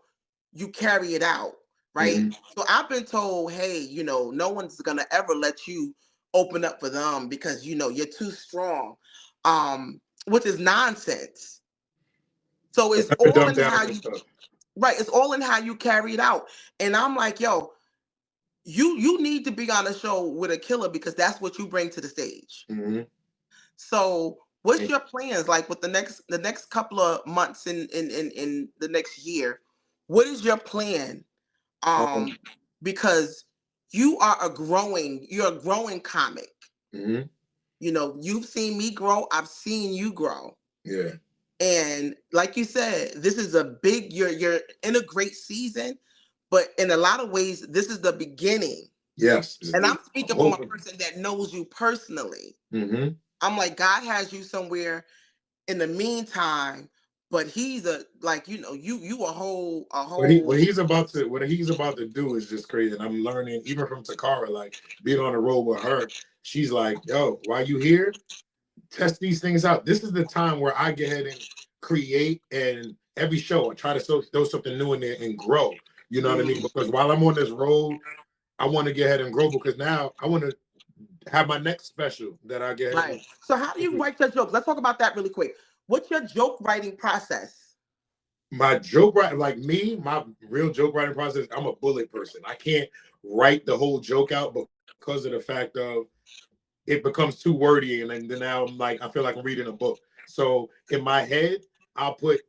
Speaker 1: you carry it out, right?
Speaker 2: Mm-hmm.
Speaker 1: So I've been told, hey, no one's gonna ever let you open up for them because you're too strong, which is nonsense. So
Speaker 2: So
Speaker 1: it's
Speaker 2: let me
Speaker 1: all
Speaker 2: dumb
Speaker 1: in
Speaker 2: down
Speaker 1: how
Speaker 2: your
Speaker 1: you
Speaker 2: stuff.
Speaker 1: right. It's all in how you carry it out. And I'm like, yo, you need to be on a show with a killer because that's what you bring to the stage.
Speaker 2: Mm-hmm.
Speaker 1: So what's your plans like with the next couple of months in the next year? What is your plan?
Speaker 2: Um,
Speaker 1: Because you're a growing comic.
Speaker 2: mm-hmm.
Speaker 1: You've seen me grow, I've seen you grow.
Speaker 2: Yeah.
Speaker 1: And like you said, this is a big you're in a great season, but in a lot of ways, this is the beginning.
Speaker 2: Yes.
Speaker 1: And I'm
Speaker 2: I'm
Speaker 1: speaking from a
Speaker 2: hoping.
Speaker 1: person that knows you personally.
Speaker 2: Mm-hmm.
Speaker 1: I'm like, God has you somewhere in the meantime, but he's a like, you a
Speaker 2: What
Speaker 1: whole
Speaker 2: he's about to do is just crazy. And I'm learning even from Takara, like being on the road with her. She's like, yo, while you here, test these things out. This is the time where I get ahead and create, and every show I try to throw something new in there and grow. You know what I mean?
Speaker 1: mm,
Speaker 2: Because while I'm on this road, I want to get ahead and grow because now I want to have my next special that I get ahead
Speaker 1: right. So how do you
Speaker 2: and
Speaker 1: write your jokes? Let's talk about that really quick. What's your joke writing process?
Speaker 2: my joke writing, like me, my real joke writing process, I'm a bullet person. I can't write the whole joke out because of the fact of it becomes too wordy, and then now I'm like, I feel like I'm reading a book. So in my head, I'll put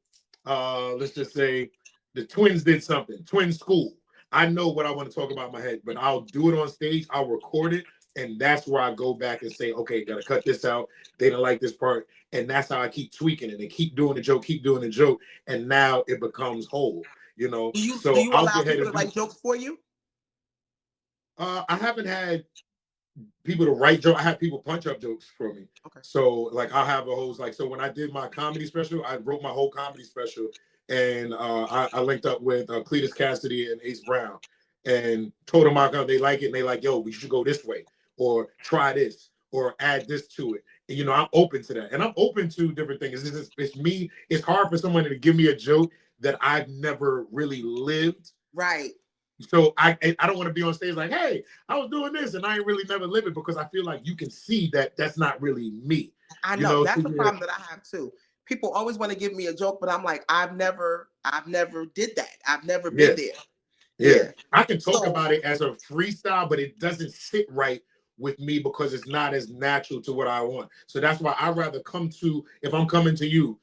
Speaker 2: let's just say the twins did something, twin school. I know what I want to talk about in my head, but I'll do it on stage, I'll record it, and that's where I go back and say, okay, gotta cut this out. They didn't like this part. And that's how I keep tweaking it and keep doing the joke, keep doing the joke, and now it becomes whole, you know.
Speaker 1: Do
Speaker 2: So
Speaker 1: you
Speaker 2: I'll
Speaker 1: allow
Speaker 2: go ahead
Speaker 1: people
Speaker 2: and
Speaker 1: to
Speaker 2: do.
Speaker 1: write jokes for you?
Speaker 2: I haven't had people to write jokes. I have people punch up jokes for me.
Speaker 1: Okay.
Speaker 2: So like I'll have a whole like so when I did my comedy special, I wrote my whole comedy special, and I linked up with Cletus Cassidy and Ace Brown, and told them how they like it, and they like, yo, we should go this way, or try this, or add this to it. And, you know, I'm open to that, and I'm open to different things. It's me. It's hard for someone to give me a joke that I've never really lived.
Speaker 1: Right.
Speaker 2: So I don't want to be on stage like, hey, I was doing this and I ain't really never lived it, because I feel like you can see that that's not really me.
Speaker 1: I
Speaker 2: You
Speaker 1: know
Speaker 2: know, so
Speaker 1: that's the
Speaker 2: yeah,
Speaker 1: problem that I have too. People always want to give me a joke, but I'm like, I've never did that. I've never
Speaker 2: yeah,
Speaker 1: been there.
Speaker 2: yeah.
Speaker 1: Yeah.
Speaker 2: I can talk
Speaker 1: So
Speaker 2: about it as a freestyle, but it doesn't sit right with me because it's not as natural to what I want. So that's why I rather come to, if I'm coming to you,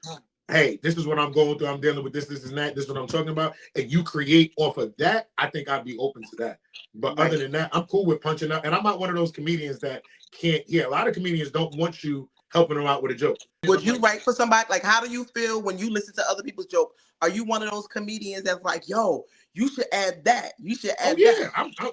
Speaker 2: hey, this is what I'm going through. I'm dealing with this, this, and that. This is what I'm talking about. And you create off of that, I think I'd be open to that. But other
Speaker 1: right.
Speaker 2: than that, I'm cool with punching up. And I'm not one of those comedians that can't, yeah, a lot of comedians don't want you helping them out with a joke.
Speaker 1: Would
Speaker 2: I'm
Speaker 1: you
Speaker 2: like,
Speaker 1: write for somebody? Like, how do you feel when you listen to other people's joke? Are you one of those comedians that's like, yo, you should add that. You should
Speaker 2: oh,
Speaker 1: add that.
Speaker 2: yeah.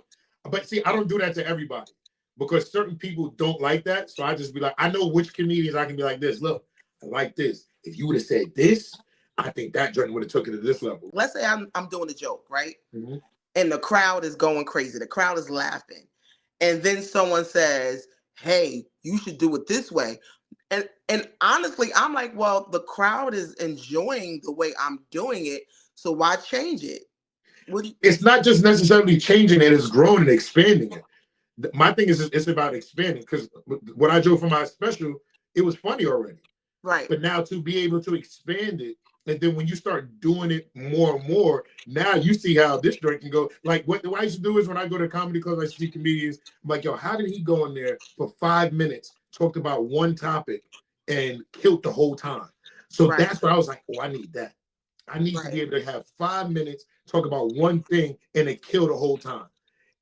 Speaker 2: But see, I don't do that to everybody because certain people don't like that. So I just be like, I know which comedians I can be like this. Look, I like this. If you would have said this, I think that joint would have took it to this level.
Speaker 1: Let's say I'm doing a joke, right?
Speaker 2: Mm-hmm.
Speaker 1: And the crowd is going crazy. The crowd is laughing. And then someone says, hey, you should do it this way. And honestly, I'm like, well, the crowd is enjoying the way I'm doing it. So why change it? What do you,
Speaker 2: It's not just necessarily changing it, it's growing and expanding it. My thing is it's about expanding, because what I drew for my special, it was funny already.
Speaker 1: right.
Speaker 2: But now to be able to expand it, and then when you start doing it more and more, now you see how this joint can go. Like what I used to do is when I go to comedy clubs, I see comedians, I'm like, yo, how did he go in there for 5 minutes, talked about one topic and killed the whole time? So
Speaker 1: Right.
Speaker 2: that's what I was like, oh, I need that. I need to be
Speaker 1: Right.
Speaker 2: able to have 5 minutes, talk about one thing, and it kill the whole time.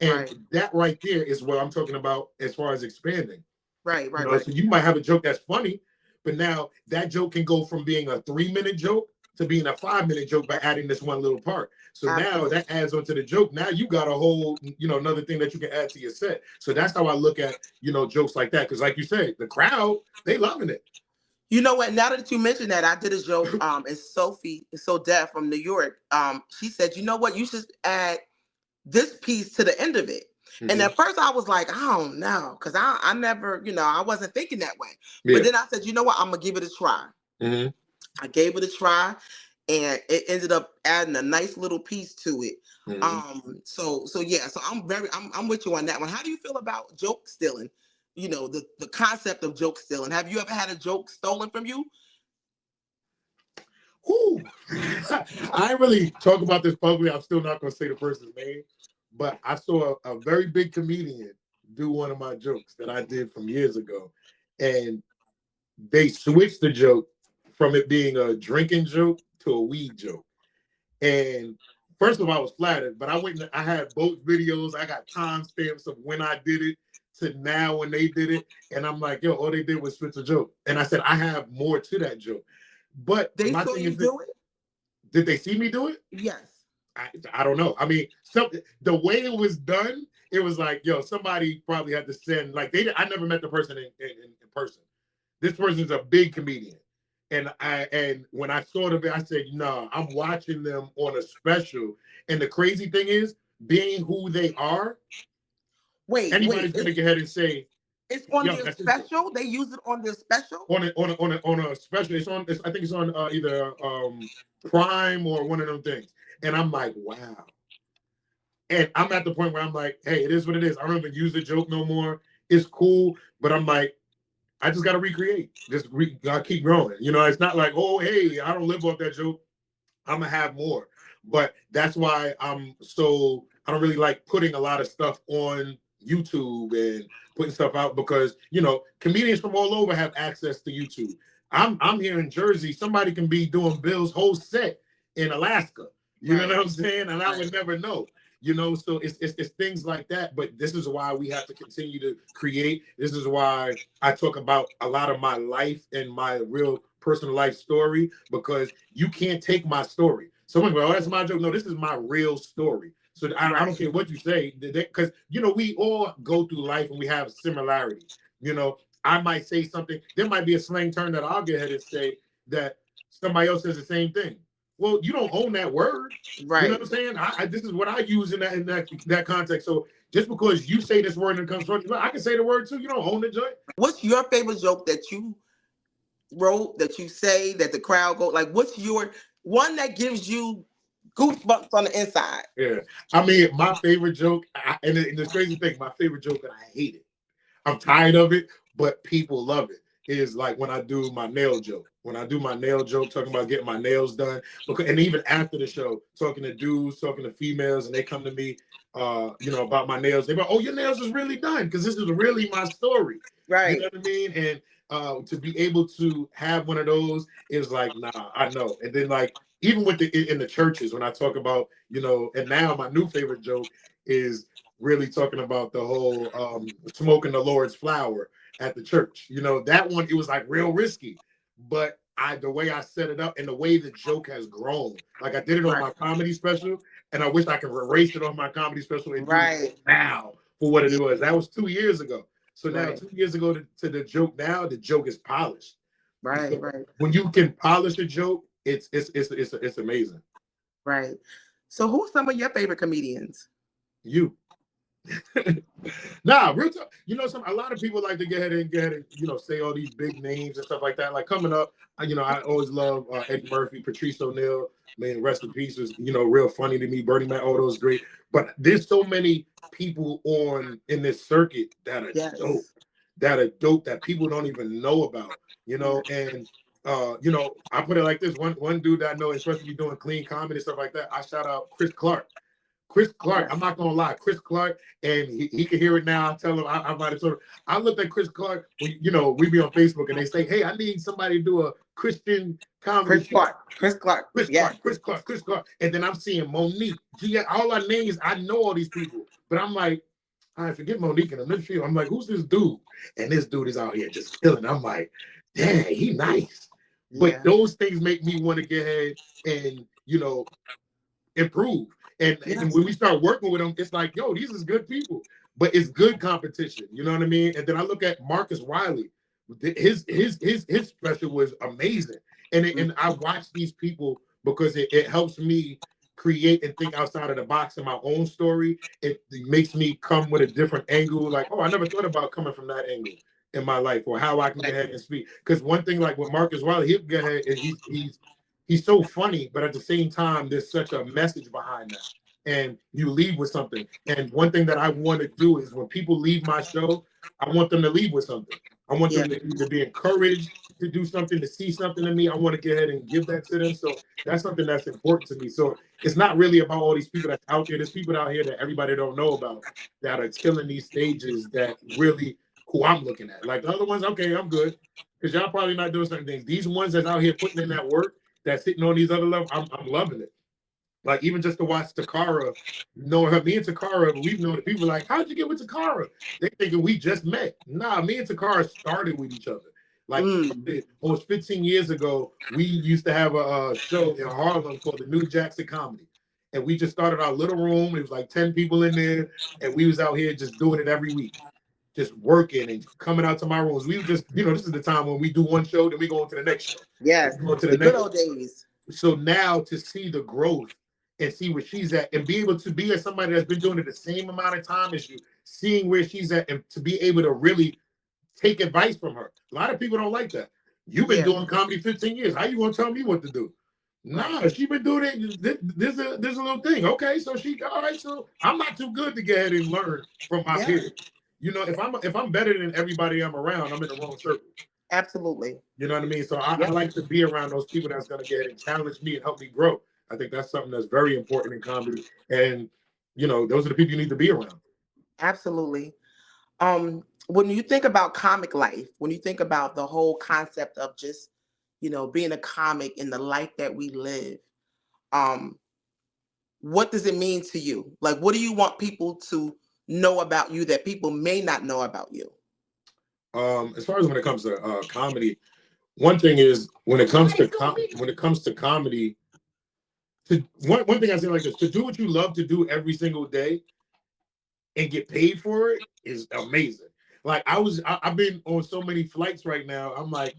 Speaker 2: And
Speaker 1: Right.
Speaker 2: that right there is what I'm talking about as far as expanding.
Speaker 1: Right.
Speaker 2: You
Speaker 1: Right.
Speaker 2: know,
Speaker 1: Right.
Speaker 2: so you might have a joke that's funny, but now that joke can go from being a 3 minute joke to being a 5 minute joke by adding this one little part. So now
Speaker 1: Absolutely.
Speaker 2: that adds onto the joke. Now you got a whole, you know, another thing that you can add to your set. So that's how I look at, you know, jokes like that. Because like you said, the crowd, they loving it.
Speaker 1: You know what? Now that you mentioned that, I did a joke. And Sophie is so deaf from New York. She said, you know what? You should add this piece to the end of it. And
Speaker 2: Mm-hmm.
Speaker 1: at first I was like, I don't know, because I never, I wasn't thinking that way. But
Speaker 2: Yeah.
Speaker 1: then I said, you know what? I'm gonna give it a try.
Speaker 2: Mm-hmm.
Speaker 1: I gave it a try, and it ended up adding a nice little piece to it.
Speaker 2: Mm-hmm.
Speaker 1: So yeah, so I'm with you on that one. How do you feel about joke stealing? The concept of joke stealing. Have you ever had a joke stolen from you?
Speaker 2: Whew. I ain't really talk about this publicly. I'm still not going to say the person's name, but I saw a very big comedian do one of my jokes that I did from years ago, and they switched the joke from it being a drinking joke to a weed joke. And first of all, I was flattered, but I went and I had both videos. I got timestamps of when I did it to now when they did it. And I'm like, yo, all they did was switch a joke. And I said, I have more to that joke. But
Speaker 1: They
Speaker 2: my
Speaker 1: saw
Speaker 2: thing
Speaker 1: you
Speaker 2: is that,
Speaker 1: do it?
Speaker 2: did they see me do it?
Speaker 1: Yes.
Speaker 2: I don't know. I mean, the way it was done, it was like, yo, somebody probably had to send, like, I never met the person in person. This person's a big comedian. And when I saw the video, I said, no, I'm watching them on a special. And the crazy thing is, being who they are,
Speaker 1: Wait.
Speaker 2: anybody's gonna go ahead and say,
Speaker 1: It's on
Speaker 2: yo,
Speaker 1: their
Speaker 2: that's his joke.
Speaker 1: special. They use it on their special.
Speaker 2: On a special. I think it's on either Prime or one of them things. And I'm like, wow. And I'm at the point where I'm like, hey, it is what it is. I don't even use the joke no more. It's cool, but I'm like, I just got to recreate. Just gotta keep growing. You know, it's not like, oh, hey, I don't live off that joke. I'm gonna have more. But that's why I don't really like putting a lot of stuff on YouTube and putting stuff out, because comedians from all over have access to YouTube. I'm here in Jersey. Somebody can be doing Bill's whole set in Alaska. You know
Speaker 1: Right.
Speaker 2: what I'm saying? And I
Speaker 1: Right.
Speaker 2: would never know. So it's things like that. But this is why we have to continue to create. This is why I talk about a lot of my life and my real personal life story, because you can't take my story. Someone go, oh, that's my joke. No, this is my real story. So I don't
Speaker 1: Right.
Speaker 2: care what you say, because we all go through life and we have similarities. I might say something. There might be a slang term that I'll go ahead and say that somebody else says the same thing. Well, you don't own that word. You know
Speaker 1: Right.
Speaker 2: what I'm saying? This is what I use in that context. So just because you say this word and it comes from, I can say the word too. You don't own the joint.
Speaker 1: What's your favorite joke that you wrote, that you say, that the crowd go like? What's your one that gives you goosebumps on the inside?
Speaker 2: Yeah. I mean, my favorite joke, and the crazy thing, my favorite joke, and I hate it. I'm tired of it, but people love it. Is like when I do my nail joke. When I do my nail joke, talking about getting my nails done, and even after the show, talking to dudes, talking to females, and they come to me, about my nails. They go, "Oh, your nails is really done," because this is really my story. You
Speaker 1: Right.
Speaker 2: know what I mean? And to be able to have one of those is like, nah, I know. And then like even with in the churches, when I talk about, and now my new favorite joke is really talking about the whole smoking the Lord's flower at the church. That one, it was like real risky, but the way I set it up and the way the joke has grown, like I did it on
Speaker 1: Right.
Speaker 2: my comedy special, and I wish I could erase it on my comedy special and do the
Speaker 1: Right.
Speaker 2: joke now for what
Speaker 1: Yeah.
Speaker 2: it was. That was 2 years ago. So now
Speaker 1: Right.
Speaker 2: 2 years ago to the joke now, the joke is polished.
Speaker 1: Right.
Speaker 2: So
Speaker 1: Right.
Speaker 2: when you can polish a joke, it's amazing.
Speaker 1: Right. So who's some of your favorite comedians?
Speaker 2: You. Nah, real talk. A lot of people like to get ahead and say all these big names and stuff like that. Like coming up, I always love Eddie Murphy, Patrice O'Neal. Man, rest in peace, was real funny to me. Bernie Mac, all those great. But there's so many people in this circuit that are dope,
Speaker 1: Yes.
Speaker 2: that people don't even know about. And I put it like this: one dude that I know is supposed to be doing clean comedy and stuff like that. I shout out Chris Clark. Chris Clark,
Speaker 1: Yes.
Speaker 2: I'm not gonna lie, Chris Clark, and he can hear it now. I tell him I might have told him. I looked at Chris Clark when we be on Facebook and they say, "Hey, I need somebody to do a Christian comedy
Speaker 1: Chris
Speaker 2: show."
Speaker 1: Clark. Chris Clark.
Speaker 2: Chris
Speaker 1: Yes.
Speaker 2: Clark, Chris Clark, Chris Clark, and then I'm seeing Monique. All our names, I know all these people, but I'm like, I forget Monique in the midfield. I'm like, who's this dude? And this dude is out here just killing. I'm like, dang, he nice. But
Speaker 1: Yeah.
Speaker 2: those things make me want to get ahead and improve. And
Speaker 1: Yes.
Speaker 2: when we start working with them, it's like, yo, these is good people. But it's good competition. You know what I mean? And then I look at Marcus Wiley. His special was amazing. And I watch these people because it helps me create and think outside of the box in my own story. It makes me come with a different angle. Like, oh, I never thought about coming from that angle in my life, or how I can get ahead and speak. Because one thing, like with Marcus Wiley, he'll get ahead and he's so funny, but at the same time, there's such a message behind that. And you leave with something. And one thing that I want to do is when people leave my show, I want them to leave with something. I want
Speaker 1: Yeah.
Speaker 2: them to either be encouraged to do something, to see something in me. I want to get ahead and give that to them. So that's something that's important to me. So it's not really about all these people that's out there. There's people out here that everybody don't know about that are killing these stages that really who I'm looking at. Like the other ones, okay, I'm good. Because y'all probably not doing certain things. These ones that's out here putting in that work, that's sitting on these other levels, I'm loving it. Like even just to watch Takara, knowing her, me and Takara, we've known the people like, how'd you get with Takara? They thinking we just met. Nah, me and Takara started with each other. Like
Speaker 1: Mm.
Speaker 2: almost 15 years ago, we used to have a show in Harlem called the New Jackson Comedy. And we just started our little room. It was like 10 people in there. And we was out here just doing it every week, just working and coming out to my rooms. We just, this is the time when we do one show, then we go on to the next show.
Speaker 1: Yes.
Speaker 2: And we go to the
Speaker 1: The good
Speaker 2: next.
Speaker 1: old days.
Speaker 2: So now to see the growth and see where she's at and be able to be as somebody that's been doing it the same amount of time as you, seeing where she's at and to be able to really take advice from her. A lot of people don't like that. You've been
Speaker 1: Yeah.
Speaker 2: doing comedy 15 years. How you gonna tell me what to do?
Speaker 1: Right.
Speaker 2: Nah, she been doing it. There's a little thing. Okay, so all right. So I'm not too good to get ahead and learn from my
Speaker 1: Yeah.
Speaker 2: peers. If I'm better than everybody I'm around, I'm in the wrong circle.
Speaker 1: Absolutely.
Speaker 2: You know what I mean? So I
Speaker 1: Yep.
Speaker 2: like to be around those people that's gonna get ahead and challenge me and help me grow. I think that's something that's very important in comedy. And, you know, those are the people you need to be around.
Speaker 1: Absolutely. When you think about comic life, when you think about the whole concept of just, being a comic in the life that we live, um, what does it mean to you? Like, what do you want people to know about you that people may not know about you?
Speaker 2: As far as when it comes to comedy, one thing is when it comes to when it comes to comedy, one thing I say like this: to do what you love to do every single day and get paid for it is amazing. Like I've been on so many flights right now. I'm like,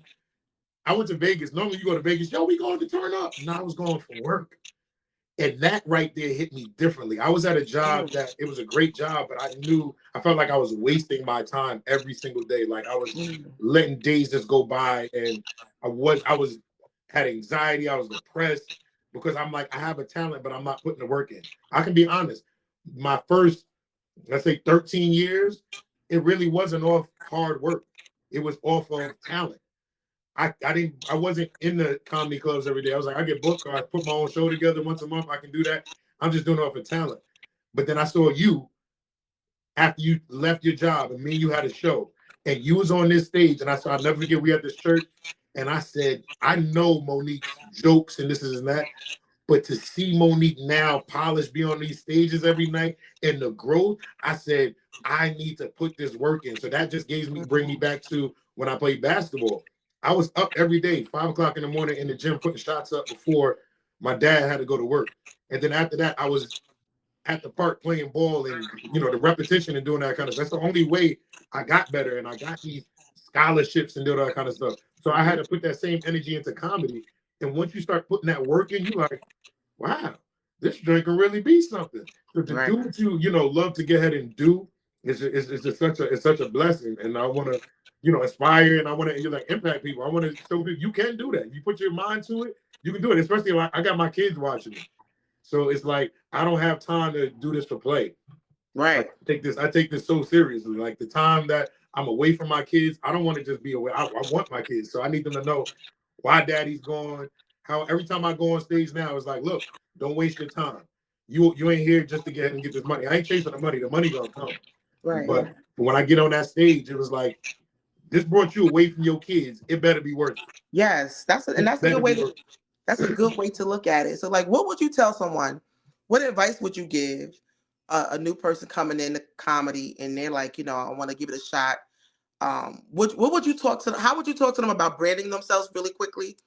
Speaker 2: I went to Vegas. Normally you go to Vegas, yo, we going to turn up. No, I was going for work. And that right there hit me differently. I was at a job
Speaker 1: Mm,
Speaker 2: that it was a great job, but I felt like I was wasting my time every single day. Like I was
Speaker 1: mm,
Speaker 2: letting days just go by, and I was had anxiety. I was depressed because I'm like, I have a talent, but I'm not putting the work in. I can be honest. My first, let's say 13 years, it really wasn't off hard work. It was off of talent. I wasn't in the comedy clubs every day. I was like, I get booked, or I put my own show together once a month. I can do that. I'm just doing it off of talent. But then I saw you after you left your job, and me and you had a show, and you was on this stage, and I'll never forget, we had this church, and I said, I know Monique's jokes and this is and that, but to see Monique now polish, be on these stages every night, and the growth, I said, I need to put this work in. So that just bring me
Speaker 1: mm.
Speaker 2: back to when I played basketball. I was up every day, 5 o'clock in the morning in the gym, putting shots up before my dad had to go to work. And then after that, I was at the park playing ball, and the repetition and doing that kind of stuff. That's the only way I got better, and I got these scholarships and doing that kind of stuff. So I had to put that same energy into comedy. And once you start putting that work in, you like, wow, this drink can really be something. So to
Speaker 1: Right.
Speaker 2: do what you love to get ahead and do is just such a blessing. And I want to inspire, and I want to like impact people. I want to show people you can do that. You put your mind to it, you can do it. Especially like I got my kids watching me, so it's like I don't have time to do this for play. Like
Speaker 1: Right.
Speaker 2: I take this so seriously. Like the time that I'm away from my kids, I don't want to just be away. I want my kids, so I need them to know why daddy's gone. How every time I go on stage now, it's like, look, don't waste your time. You ain't here just to get ahead and get this money. I ain't chasing the money. The money gonna come.
Speaker 1: Right.
Speaker 2: But when I get on that stage, it was like, this brought you away from your kids. It better be worth it.
Speaker 1: Yes,
Speaker 2: It
Speaker 1: that's a good
Speaker 2: better
Speaker 1: way
Speaker 2: be
Speaker 1: to
Speaker 2: worth it.
Speaker 1: look at it. So, like, what would you tell someone? What advice would you give a new person coming into comedy and they're like, I want to give it a shot? What would you talk to them? How would you talk to them about branding themselves really quickly,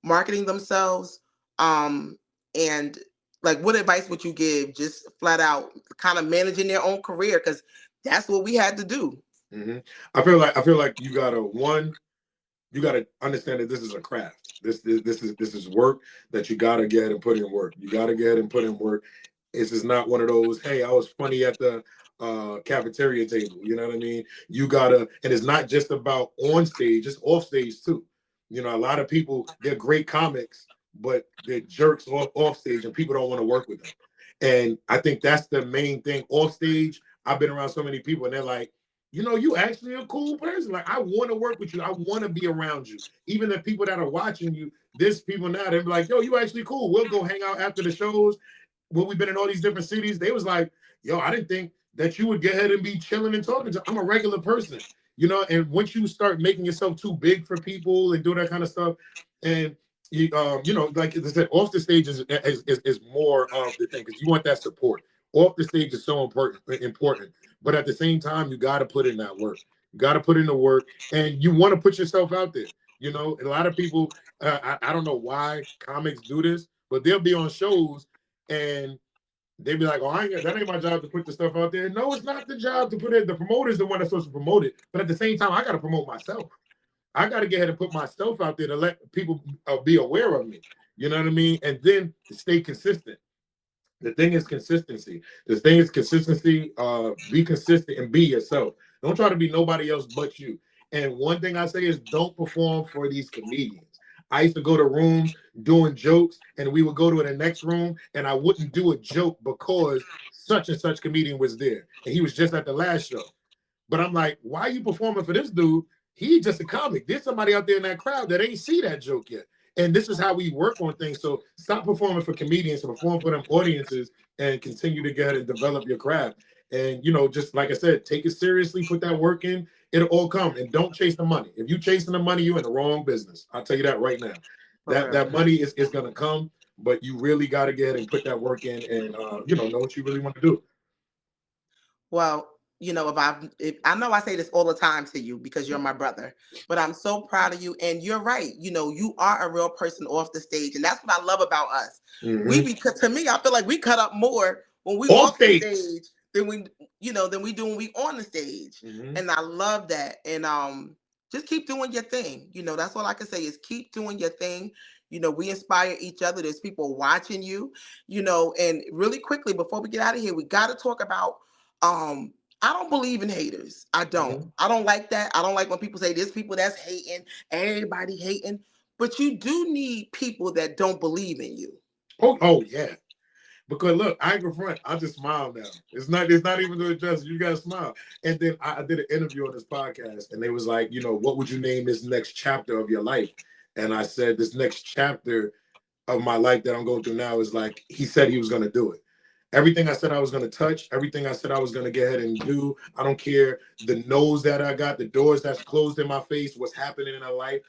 Speaker 1: marketing themselves, and like, what advice would you give? Just flat out, kind of managing their own career because that's what we had to do.
Speaker 2: Mm-hmm. I feel like you gotta understand that this is a craft. This is work that you gotta get ahead and put in work. You gotta get ahead and put in work. This is not one of those, hey, I was funny at the cafeteria table. You know what I mean? You gotta, and it's not just about on stage, it's off stage too. A lot of people, they're great comics, but they're jerks off stage, and people don't want to work with them. And I think that's the main thing. Off stage, I've been around so many people, and they're like, you actually a cool person. Like, I want to work with you. I want to be around you. Even the people that are watching you, there's people now, they're like, yo, you actually cool. We'll go hang out after the shows. When we've been in all these different cities, they was like, yo, I didn't think that you would get ahead and be chilling and talking to. I'm a regular person, and once you start making yourself too big for people and do that kind of stuff, and like I said, off the stage is more of the thing, because you want that support. Off the stage is so important. But at the same time, you got to put in that work. You got to put in the work, and you want to put yourself out there. A lot of people, I don't know why comics do this, but they'll be on shows and they'd be like, "Oh, that ain't my job to put the stuff out there." No, it's not the job to put it. The promoter is the one that's supposed to promote it. But at the same time, I got to promote myself. I got to get ahead and put myself out there to let people be aware of me. You know what I mean? And then to stay consistent. The thing is consistency. The thing is consistency. Be consistent and be yourself. Don't try to be nobody else but you. And one thing I say is don't perform for these comedians. I used to go to rooms doing jokes, and we would go to the next room, and I wouldn't do a joke because such and such comedian was there, and he was just at the last show. But I'm like, why are you performing for this dude? He's just a comic. There's somebody out there in that crowd that ain't see that joke yet. And this is how we work on things. So stop performing for comedians, perform for them audiences, and continue to get and develop your craft. And just like I said, take it seriously, put that work in, it'll all come. And don't chase the money. If you chasing the money, you're in the wrong business. I'll tell you that right now.
Speaker 1: For real.
Speaker 2: That money is gonna come, but you really gotta get and put that work in and know what you really want to do.
Speaker 1: Well, if I know I say this all the time to you because you're my brother, but I'm so proud of you. And you're right. You are a real person off the stage. And that's what I love about us.
Speaker 2: Mm-hmm.
Speaker 1: To me, I feel like we cut up more when we
Speaker 2: Off
Speaker 1: off the
Speaker 2: stage
Speaker 1: stage than we do when we on the stage.
Speaker 2: Mm-hmm.
Speaker 1: And I love that. And just keep doing your thing. That's all I can say is keep doing your thing. We inspire each other. There's people watching you, and really quickly before we get out of here, we got to talk about I don't believe in haters. I don't.
Speaker 2: Mm-hmm.
Speaker 1: I don't like that. I don't like when people say there's people that's hating, everybody hating. But you do need people that don't believe in you.
Speaker 2: Oh yeah. Because look, I ain't gonna front. I just smile now. It's not even to adjust. You gotta smile. And then I did an interview on this podcast, and they was like, what would you name this next chapter of your life? And I said, this next chapter of my life that I'm going through now is like he said he was gonna do it. Everything I said I was gonna touch, everything I said I was gonna get ahead and do. I don't care the no's that I got, the doors that's closed in my face, what's happening in my life.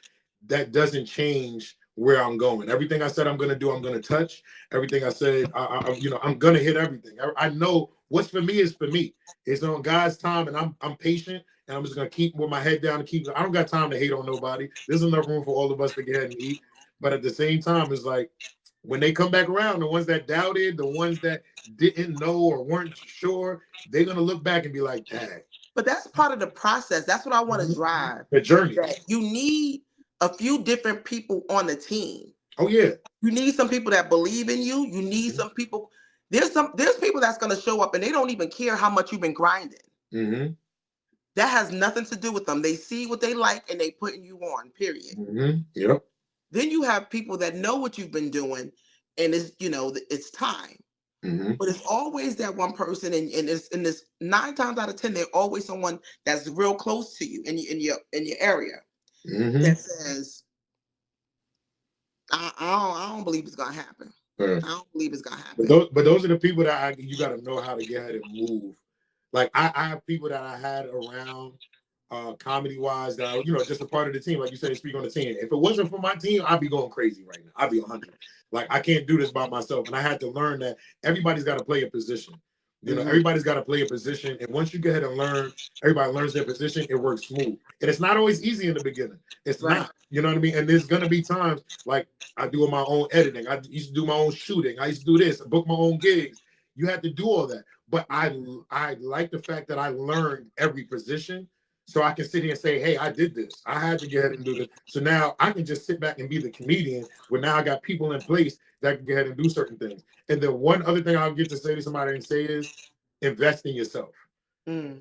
Speaker 2: That doesn't change where I'm going. Everything I said I'm gonna do, I'm gonna touch. Everything I said, I'm gonna hit everything. I know what's for me is for me. It's on God's time, and I'm patient, and I'm just gonna keep with my head down and keep. I don't got time to hate on nobody. There's enough room for all of us to get ahead and eat. But at the same time, it's like when they come back around, the ones that doubted, the ones that didn't know or weren't sure, they're gonna look back and be like, "Dang."
Speaker 1: But that's part of the process. That's what I want to drive.
Speaker 2: The journey.
Speaker 1: That you need a few different people on the team.
Speaker 2: Oh yeah.
Speaker 1: You need some people that believe in you. You need some people. There's people that's gonna show up and they don't even care how much you've been grinding.
Speaker 2: Mm-hmm.
Speaker 1: That has nothing to do with them. They see what they like and they putting you on. Period.
Speaker 2: Mm-hmm. Yep.
Speaker 1: Then you have people that know what you've been doing, and it's time.
Speaker 2: Mm-hmm.
Speaker 1: But it's always that one person, and it's in this 9 times out of 10, there's always someone that's real close to you in your area that says, I don't believe it's gonna happen. I don't believe it's gonna happen.
Speaker 2: But those are the people that you got to know how to get ahead and move. Like I have people that I had around comedy wise that just a part of the team. Like you said, speak on the team. If it wasn't for my team, I'd be going crazy right now. I'd be 100. Like I can't do this by myself, and I had to learn that everybody's got to play a position. Everybody's got to play a position, and once you go ahead and learn, everybody learns their position. It works smooth, and it's not always easy in the beginning. It's not. You know what I mean? And there's gonna be times like I do my own editing. I used to do my own shooting. I used to do this, book my own gigs. You have to do all that. But I like the fact that I learned every position, so I can sit here and say, hey, I did this. I had to get ahead and do this. So now I can just sit back and be the comedian where now I got people in place that can get ahead and do certain things. And then one other thing I'll get to say to somebody and say is invest in yourself.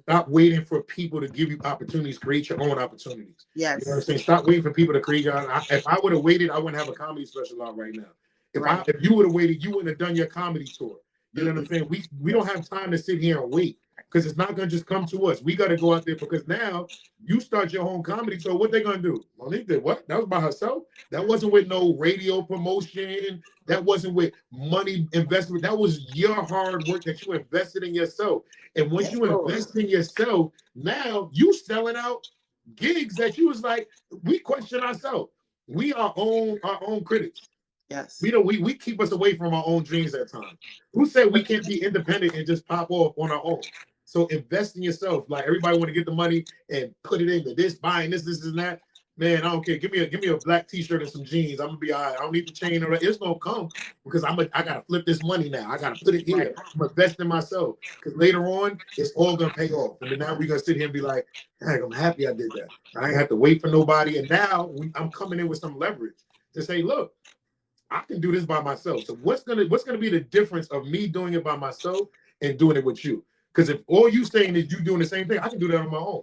Speaker 2: Stop waiting for people to give you opportunities. Create your own opportunities.
Speaker 1: Yes.
Speaker 2: You know what I'm saying? Stop waiting for people to create your own. If I would have waited, I wouldn't have a comedy special out right now. If you would have waited, you wouldn't have done your comedy tour. You know what I'm saying? We don't have time to sit here and wait because it's not going to just come to us. We got to go out there because now you start your own comedy tour. What they going to do? Monique did what? That was by herself? That wasn't with no radio promotion. That wasn't with money investment. That was your hard work that you invested in yourself. And once you invest in yourself, now you selling out gigs that you was like, we question ourselves. We are our own critics.
Speaker 1: Yes.
Speaker 2: We keep us away from our own dreams at times. Who said we can't be independent and just pop off on our own? So invest in yourself. Like everybody want to get the money and put it into this, buying this, and that. Man, I don't care. Give me a black t-shirt and some jeans. I'm gonna be all right. I don't need the chain or it's gonna come because I gotta flip this money now. I gotta put it here. I'm investing in myself. Because later on, it's all gonna pay off. And then now we're gonna sit here and be like, dang, I'm happy I did that. I ain't have to wait for nobody. And now I'm coming in with some leverage to say, look, I can do this by myself. So what's gonna be the difference of me doing it by myself and doing it with you? Because if all you saying is you doing the same thing, I can do that on my own.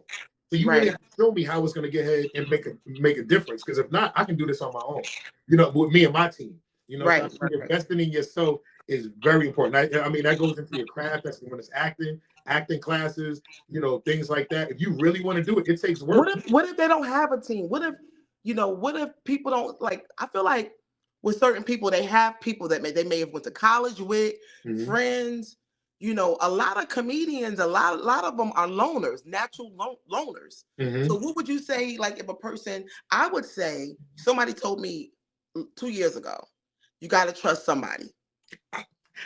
Speaker 2: So you really have to show me how it's gonna get ahead and make a difference. Because if not, I can do this on my own. With me and my team. So investing in yourself is very important. I mean, that goes into your craft. That's when it's acting classes, things like that. If you really want to do it, it takes work.
Speaker 1: What if they don't have a team? What if what if people don't like? I feel like with certain people, they have people that they may have went to college with, friends. A lot of comedians, a lot of them are loners, natural loners. So what would you say, like, if a person? I would say somebody told me 2 years ago, you got to trust somebody.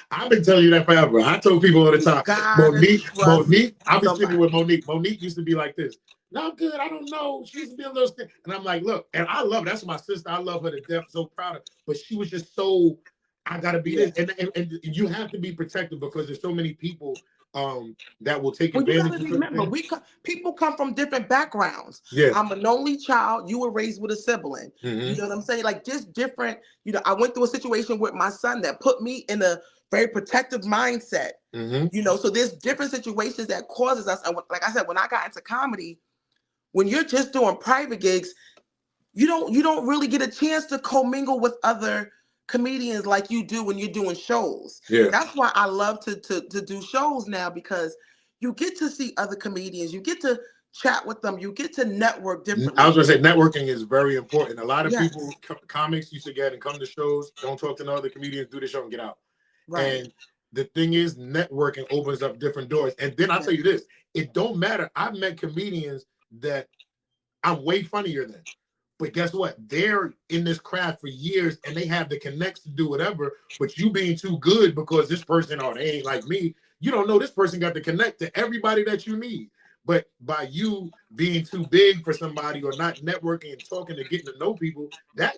Speaker 2: I've been telling you that forever. I told people all the
Speaker 1: You
Speaker 2: time.
Speaker 1: gotta trust
Speaker 2: Monique, I was sitting
Speaker 1: somebody.
Speaker 2: with Monique. Monique used to be like this. No, I'm good. I don't know. She used to be a little stiff. And I'm like, look, and I love that's my sister. I love her to death. So proud of. But she was just so. I gotta be this, and you have to be protective because there's so many people that will take
Speaker 1: Well, you
Speaker 2: advantage
Speaker 1: got to
Speaker 2: of certain
Speaker 1: remember,
Speaker 2: things.
Speaker 1: people come from different backgrounds.
Speaker 2: Yeah.
Speaker 1: I'm an only child. You were raised with a sibling. You know what I'm saying? Like, just different. I went through a situation with my son that put me in a very protective mindset. So there's different situations that causes us. And like I said, when I got into comedy, when you're just doing private gigs, you don't really get a chance to commingle with other comedians like you do when you're doing shows.
Speaker 2: Yeah.
Speaker 1: That's why I love to do shows now, because you get to see other comedians, you get to chat with them, you get to network differently.
Speaker 2: I was gonna say networking is very important. A lot of
Speaker 1: Yes.
Speaker 2: people, comics, used to get and come to shows, don't talk to no other comedians, do the show and get out.
Speaker 1: Right.
Speaker 2: And the thing is, networking opens up different doors. And then I'll tell you this: it don't matter. I've met comedians that I'm way funnier than. But guess what? They're in this craft for years and they have the connects to do whatever. But you being too good because this person, oh, they ain't like me. You don't know this person got to connect to everybody that you need. But by you being too big for somebody or not networking and talking and getting to know people, that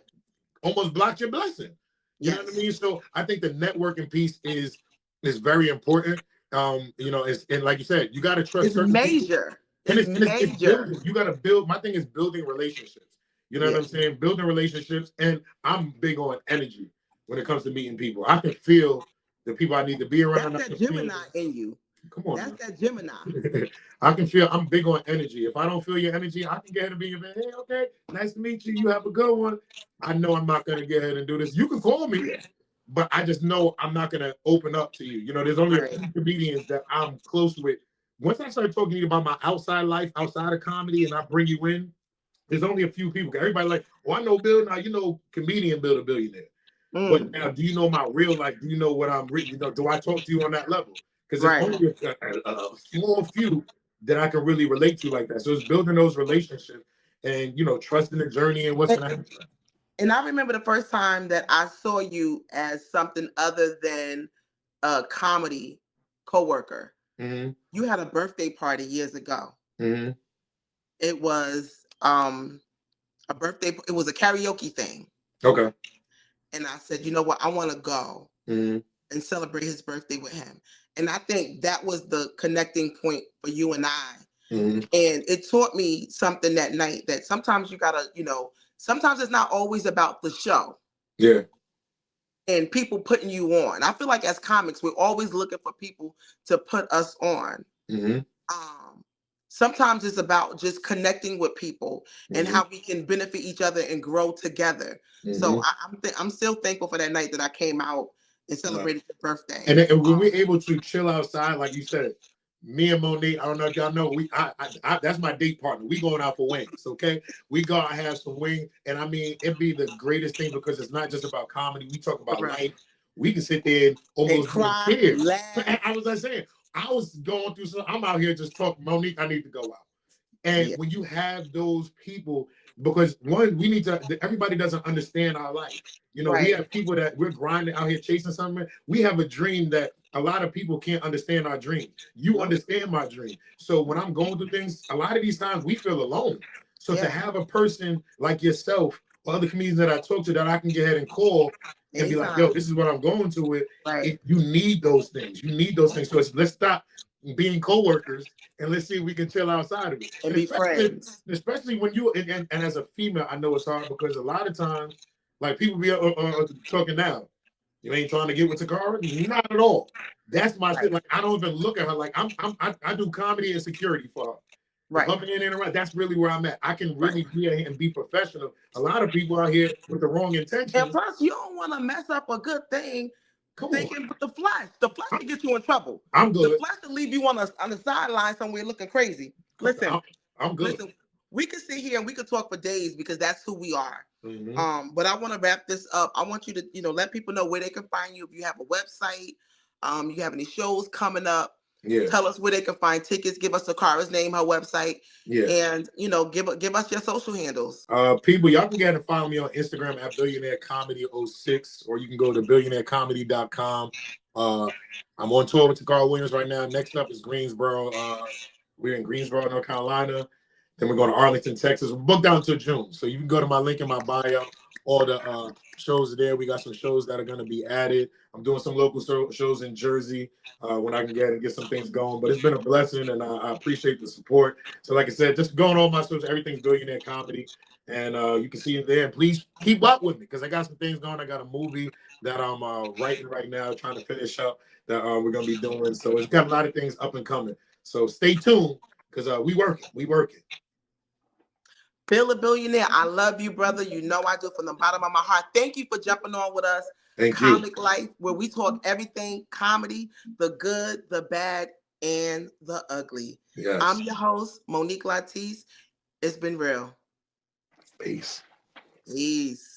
Speaker 2: almost blocked your blessing. You know what I mean? So I think the networking piece is very important. And like you said, you got to trust
Speaker 1: It's
Speaker 2: certain people.
Speaker 1: major.
Speaker 2: And
Speaker 1: It's
Speaker 2: it's
Speaker 1: major.
Speaker 2: building. You got to build. My thing is building relationships. You know what I'm saying? Building relationships. And I'm big on energy when it comes to meeting people. I can feel the people I need to be around.
Speaker 1: That's that Gemini in you.
Speaker 2: Come on,
Speaker 1: that's
Speaker 2: man.
Speaker 1: that Gemini.
Speaker 2: I can feel. I'm big on energy. If I don't feel your energy, I can get ahead and be your man. Hey, okay, nice to meet you. You have a good one. I know I'm not gonna get ahead and do this. You can call me, but I just know I'm not gonna open up to you. There's only a few comedians that I'm close with. Once I start talking to you about my outside life, outside of comedy, and I bring you in, there's only a few people. Everybody like, oh, I know Bill. Now you know comedian Bill the Billionaire. But now, do you know my real life? Do you know what I'm reading? Do I talk to you on that level? Because there's only a small few that I can really relate to like that. So it's building those relationships and trusting the journey and what's going to happen.
Speaker 1: And I remember the first time that I saw you as something other than a comedy coworker. You had a birthday party years ago. It was a birthday. It was a karaoke thing.
Speaker 2: Okay.
Speaker 1: And I said, you know what? I want to go and celebrate his birthday with him. And I think that was the connecting point for you and I. And it taught me something that night, that sometimes you gotta, sometimes it's not always about the show.
Speaker 2: Yeah.
Speaker 1: And people putting you on. I feel like as comics, we're always looking for people to put us on. Sometimes it's about just connecting with people and how we can benefit each other and grow together. So I'm still thankful for that night that I came out and celebrated your birthday.
Speaker 2: And when we're able to chill outside, like you said, me and Monique, I don't know if y'all know, that's my date partner. We going out for wings, okay? We go out and have some wings, and I mean, it'd be the greatest thing because it's not just about comedy. We talk about life. We can sit there and almost
Speaker 1: cry,
Speaker 2: tears.
Speaker 1: laugh.
Speaker 2: I was like saying, I was going through some. I'm out here just talking. Monique, I need to go out. And when you have those people, because one, we need to. Everybody doesn't understand our life. We have people that we're grinding out here chasing something. We have a dream that a lot of people can't understand our dream. You understand my dream. So when I'm going through things, a lot of these times we feel alone. So to have a person like yourself or other comedians that I talk to that I can get ahead and call and be like, yo, this is what I'm going through with. You need those things. You need those things. So let's stop being co-workers and let's see if we can chill outside of it.
Speaker 1: And be friends.
Speaker 2: Especially when you, and as a female, I know it's hard because a lot of times, like people be talking now. You ain't trying to get with Takara? Not at all. That's my shit. Like I don't even look at her like I do comedy and security for her. Coming in and around, that's really where I'm at. I can really be here and be professional. A lot of people out here with the wrong intentions.
Speaker 1: And plus, you don't want to mess up a good thing. Thinking with the flash can get you in trouble.
Speaker 2: I'm good.
Speaker 1: The flash will leave you on the sideline somewhere looking crazy. Listen,
Speaker 2: I'm good.
Speaker 1: Listen, we could sit here and we could talk for days because that's who we are.
Speaker 2: Mm-hmm.
Speaker 1: But I want to wrap this up. I want you to, let people know where they can find you. If you have a website, you have any shows coming up,
Speaker 2: Yeah.
Speaker 1: tell us where they can find tickets. Give us Sakara's name, her website,
Speaker 2: Yeah.
Speaker 1: and give us your social handles.
Speaker 2: People, y'all can get and follow me on Instagram at Billionaire Comedy 06, or you can go to billionairecomedy.com. I'm on tour with Carl Williams right now. Next up is Greensboro. We're in Greensboro, North Carolina. Then we're going to Arlington, Texas. We're booked down until June. So you can go to my link in my bio. All the shows are there. We got some shows that are going to be added. I'm doing some local shows in Jersey when I can get some things going. But it's been a blessing, and I appreciate the support. So like I said, just go on all my shows. Everything's Billionaire Comedy. And you can see it there. And please keep up with me because I got some things going. I got a movie that I'm writing right now, trying to finish up that we're going to be doing. So it's got a lot of things up and coming. So stay tuned because we working. We working.
Speaker 1: Bill the Billionaire, I love you, brother. You know I do from the bottom of my heart. Thank you for jumping on with us.
Speaker 2: Thank
Speaker 1: Comic
Speaker 2: you.
Speaker 1: Life, where we talk everything comedy, the good, the bad, and the ugly.
Speaker 2: Yes.
Speaker 1: I'm your host, Monique Latise. It's been real.
Speaker 2: Peace.
Speaker 1: Peace.